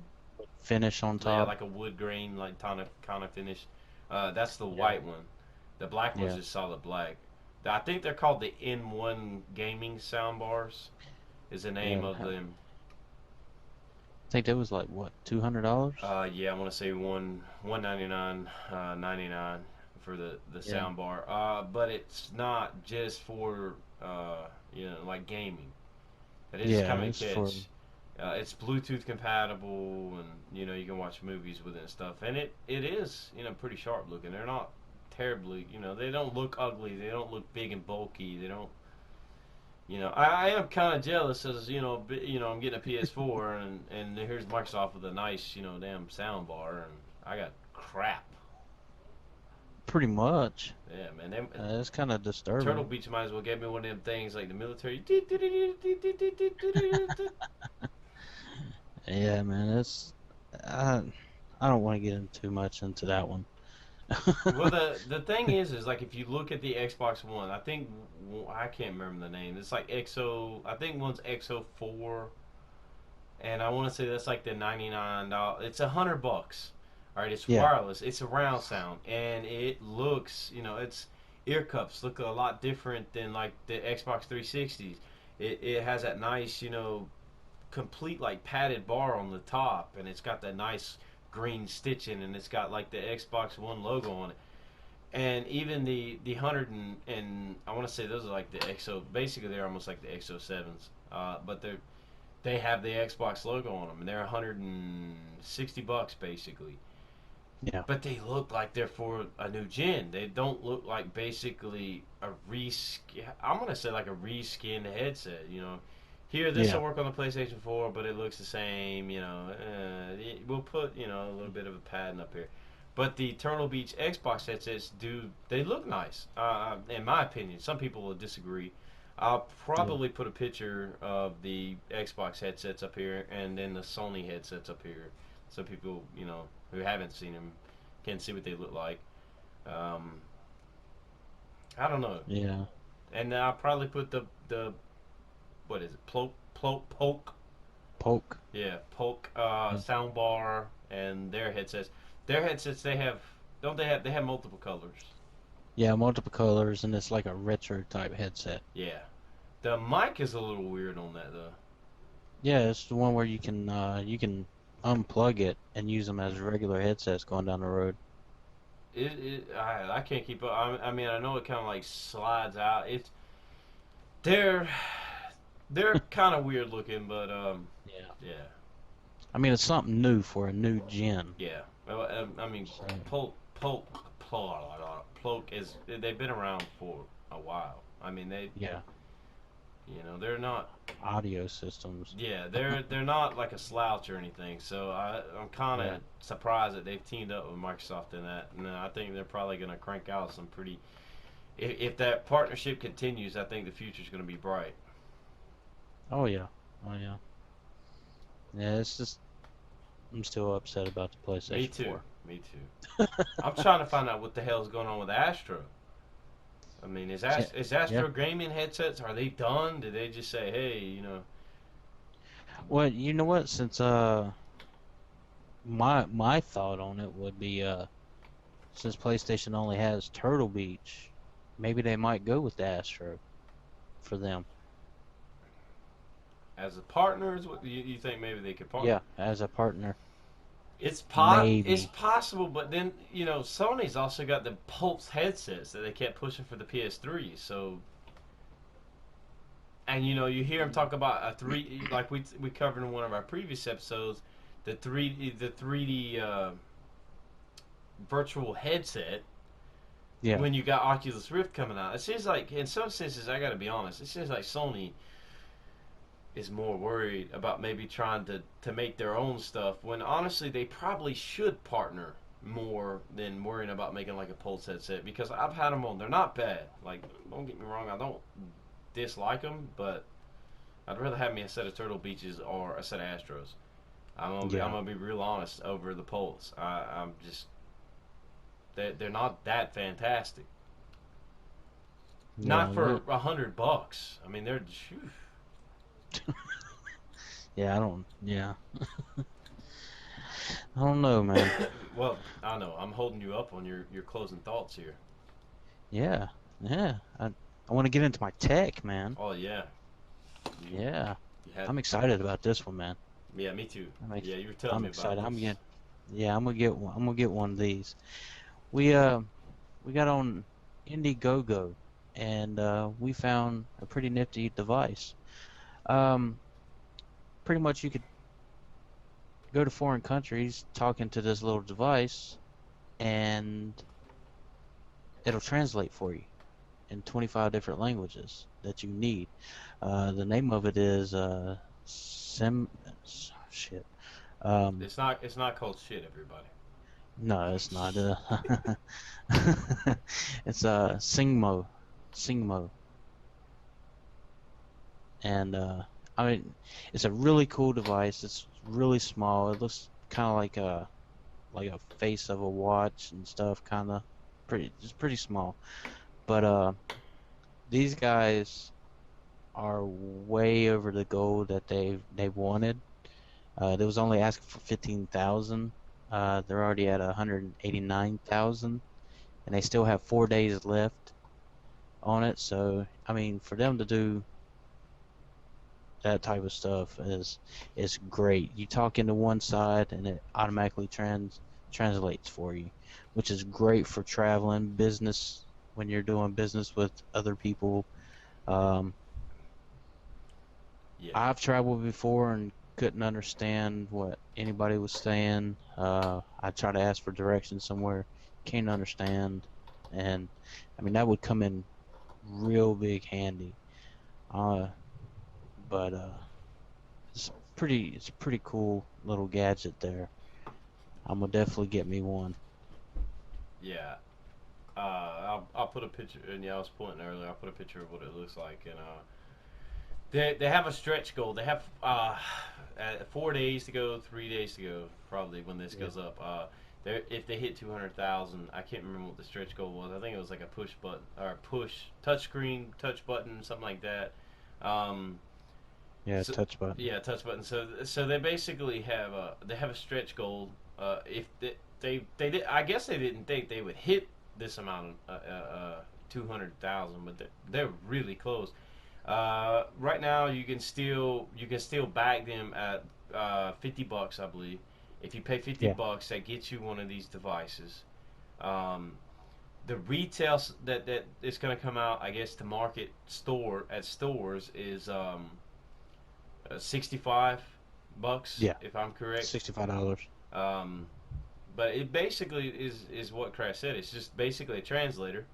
Finish on yeah, top. like a wood grain, like kind of finish. That's the Yeah, white one. The black one's yeah, just solid black. I think they're called the N1 gaming soundbars. Is the name yeah. of I them. think that was like what, $200? Yeah, I want to say 199 99 for the Yeah, sound bar. But it's not just for like gaming. That is yeah. kind of a It's for catch. It's Bluetooth compatible, and you can watch movies with it and stuff. And it is pretty sharp looking. They're not terribly they don't look ugly. They don't look big and bulky. They don't. I am kind of jealous as I'm getting a PS4 and here's Microsoft with a nice damn sound bar and I got crap. pretty much. Yeah, man. Them, It's kind of Turtle disturbing. Beach might as well get me one of them things like the military. Yeah, man. I I don't want to get in too much into that one. Well, the thing is like if you look at the Xbox One, I think I can't remember the name. It's like XO. I think one's XO4, and I want to say that's like the $99. It's $100. All right, it's Yeah, wireless. It's a round sound, and it looks, its ear cups look a lot different than like the Xbox 360s. It has that nice, complete like padded bar on the top, and it's got that nice green stitching, and it's got like the Xbox One logo on it. And even the hundred and I want to say those are like the XO. Basically, they're almost like the XO7s, but they have the Xbox logo on them, and they're $160 basically. yeah, But they look like they're for a new gen. They don't look like basically a reskin. I'm gonna say like a reskinned headset. Here this yeah, will work on the PlayStation 4, but it looks the same. We'll put a little bit of a padding up here. But the Turtle Beach Xbox headsets they look nice, in my opinion. Some people will disagree. I'll yeah, probably put a picture of the Xbox headsets up here and then the Sony headsets up here, so people who haven't seen them can see what they look like. Um, I don't know. yeah. And I'll probably put the what is it? Polk. Poke. Yeah, Polk Yeah. sound bar and their headsets. Their headsets they have don't they have multiple colors? Yeah, multiple colors, and it's like a retro type headset. Yeah. The mic is a little weird on that though. Yeah, it's the one where you can unplug it and use them as regular headsets going down the road. I can't keep up. I mean, I know it kind of like slides out. They're they're kind of weird looking, but Yeah. yeah, I mean, it's something new for a new gen. yeah. Well, I mean, So, Polk is they've been around for a while. I mean, yeah, they're not. audio systems. Yeah, they're not like a slouch or anything. So I'm kind Yeah. of surprised that they've teamed up with Microsoft in that, and I think they're probably going to crank out some pretty. If that partnership continues, I think the future's going to be bright. Oh yeah. Oh yeah. Yeah, it's just I'm still upset about the Me PlayStation too. 4. Me too. I'm trying to find out what the hell is going on with Astro. I mean, Yeah. Is Yeah. Astro gaming headsets? Are they done? Did they just say, hey, Well, you know what? Since my thought on it would be since PlayStation only has Turtle Beach, maybe they might go with the Astro for them. as a partners, what you think maybe they could partner? Yeah, as a partner. It's Maybe. possible, but then Sony's also got the Pulse headsets that they kept pushing for the PS3. So, and you hear them talk about a three like we covered in one of our previous episodes, the 3D virtual headset. Yeah. When you got Oculus Rift coming out, it seems like in some senses I got to be honest, it seems like Sony is more worried about maybe trying to make their own stuff when honestly they probably should partner more than worrying about making like a Pulse headset because I've had them on. They're not bad. Like, don't get me wrong, I don't dislike them, but I'd rather have me a set of Turtle Beaches or a set of Astros. I'm Yeah. gonna be real honest over the Pulse. I'm just they're not that fantastic. Not Yeah. for $100. I mean, they're. Phew. Yeah. I don't. Yeah. I don't know, man. Well, I know I'm holding you up on your closing thoughts here. Yeah. Yeah. I want to get into my tech, man. Oh yeah, you Yeah. you had I'm excited about this one, man. yeah me too. I'm ex Yeah, you were telling I'm me about excited. this. Yeah, I'm gonna get one. I'm gonna get one of these. We uh we got on Indiegogo and we found a pretty nifty device. Um, pretty much you could go to foreign countries talking to this little device and it'll translate for you in 25 different languages that you need. The name of it is Sim shit. Um, It's not called shit, everybody. no, it's not. It's Singmo, Singmo, and I mean, it's a really cool device. It's really small. It looks kind of like a face of a watch and stuff, kind of pretty. It's pretty small, but these guys are way over the goal that they wanted. They was only asking for 15,000. They're already at 189,000, and they still have 4 days left on it. So I mean, for them to do that type of stuff is great. You talk into one side and it automatically translates for you, which is great for traveling, business when you're doing business with other people. Um, Yeah, I've traveled before and couldn't understand what anybody was saying. I try to ask for directions somewhere, can't understand, and I mean that would come in real big handy. Uh, but it's a pretty cool little gadget there. I'm gonna definitely get me one. yeah. I'll put a picture, and yeah, I was pointing earlier. I'll put a picture of what it looks like, and They have a stretch goal. They have 4 days to go, 3 days to go, probably when this Yeah. goes up. If they hit 200,000, I can't remember what the stretch goal was. I think it was like a push button or push touch screen, touch button, something like that. Um, Yeah, so, touch button. yeah, touch button. So they basically have a stretch goal. If they did, I guess they didn't think they would hit this amount of 200,000, but they're really close. Right now, you can still bag them at $50, I believe. If you pay fifty Yeah. bucks, that gets you one of these devices. Um, the retail that is going to come out, I guess, to market at stores is 65 bucks, Yeah. if I'm correct. $65. Um, but it basically is what Crash said. It's just basically a translator.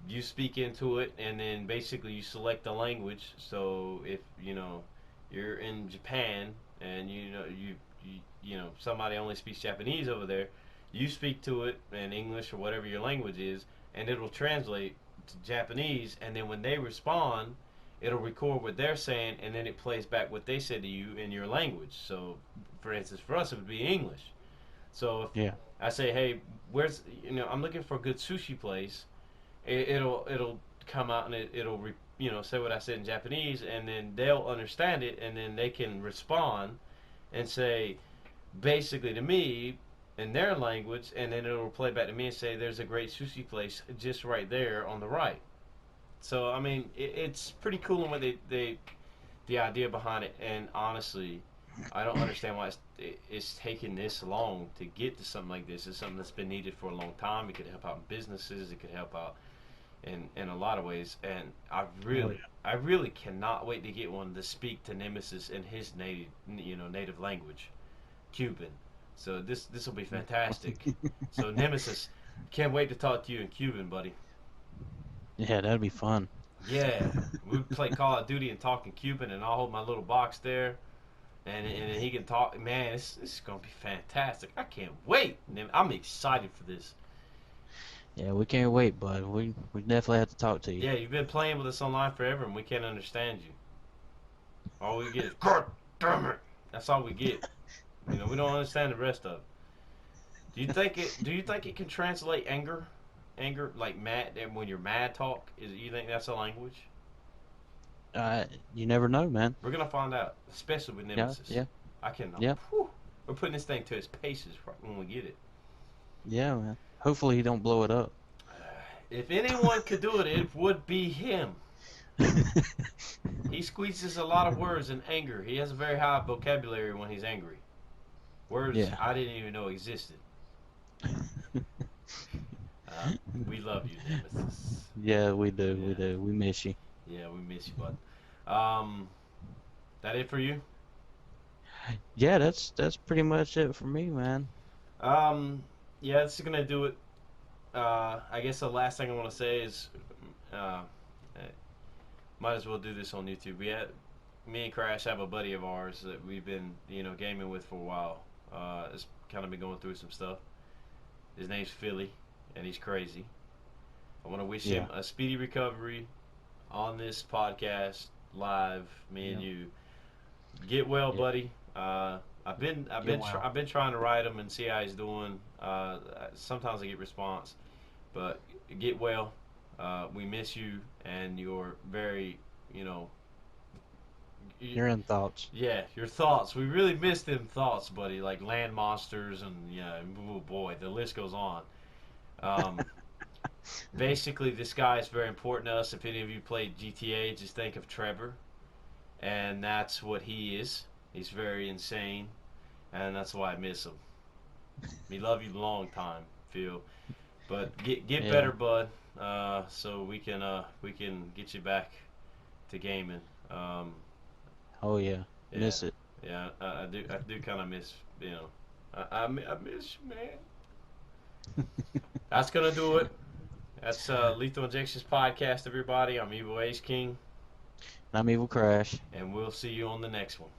You speak into it, and then basically you select the language. So if you're in Japan, and somebody only speaks Japanese over there, you speak to it in English or whatever your language is, and it'll translate to Japanese. And then when they respond, it'll record what they're saying, and then it plays back what they said to you in your language. So, for instance, for us it would be English. So if Yeah. I say, hey, I'm looking for a good sushi place, it'll come out and it'll say what I said in Japanese, and then they'll understand it, and then they can respond and say basically to me in their language, and then it'll play back to me and say there's a great sushi place just right there on the right. So I mean, it's pretty cool in what the idea behind it, and honestly, I don't understand why it's taken this long to get to something like this. It's something that's been needed for a long time. It could help out businesses. It could help out in a lot of ways, and Oh yeah. I really cannot wait to get one to speak to Nemesis in his native language, Cuban. So this will be fantastic. So Nemesis, can't wait to talk to you in Cuban, buddy. Yeah, that'd be fun. Yeah, we play Call of Duty and talk in Cuban, and I'll hold my little box there, and he can talk. Man, this is gonna be fantastic. I can't wait. I'm excited for this. Yeah, we can't wait, bud. We definitely have to talk to you. Yeah, you've been playing with us online forever, and we can't understand you. All we get is God damn it. That's all we get. We don't understand the rest of it. Do you think it can translate anger? Anger like mad, and when you're mad talk, you think that's a language? You never know, man. We're gonna find out, especially with Yeah, Nemesis. yeah, I cannot. yeah, Whew, we're putting this thing to its paces right when we get it. yeah, man. Hopefully he don't blow it up. If anyone could do it, it would be him. He squeezes a lot of words in anger. He has a very high vocabulary when he's angry. Words Yeah. I didn't even know existed. Uh, we love you, Nemesis. Yeah, we do. We Yeah, do. We miss you. yeah, we miss you, bud. Um, that it for you? Yeah, that's pretty much it for me, man. Um, yeah, this is gonna do it. I guess the last thing I want to say is, uh, might as well do this on YouTube. Me and Crash have a buddy of ours that we've been, gaming with for a while. It's kind of been going through some stuff. His name's Philly, and he's crazy. I want to wish Yeah. him a speedy recovery on this podcast live. Me and Yeah. you get well, Yeah. buddy. Get well. I've been trying to write him and see how he's doing. Sometimes I get response, but get well. We miss you, and you're very, you know, You're in thoughts. yeah, your thoughts. We really miss them thoughts, buddy. Like land monsters, and yeah, oh boy, the list goes on. Um, Basically, this guy is very important to us. If any of you played GTA, just think of Trevor, and that's what he is. He's very insane, and that's why I miss him. We love you long time, Phil. But get Yeah. better, bud. So we can get you back to gaming. Um, Oh yeah. yeah, Miss it. yeah. I do kind of miss. I miss you, man. That's gonna do it. That's Lethal Injections podcast, everybody. I'm Evil Ace King, And I'm Evil Crash. and we'll see you on the next one.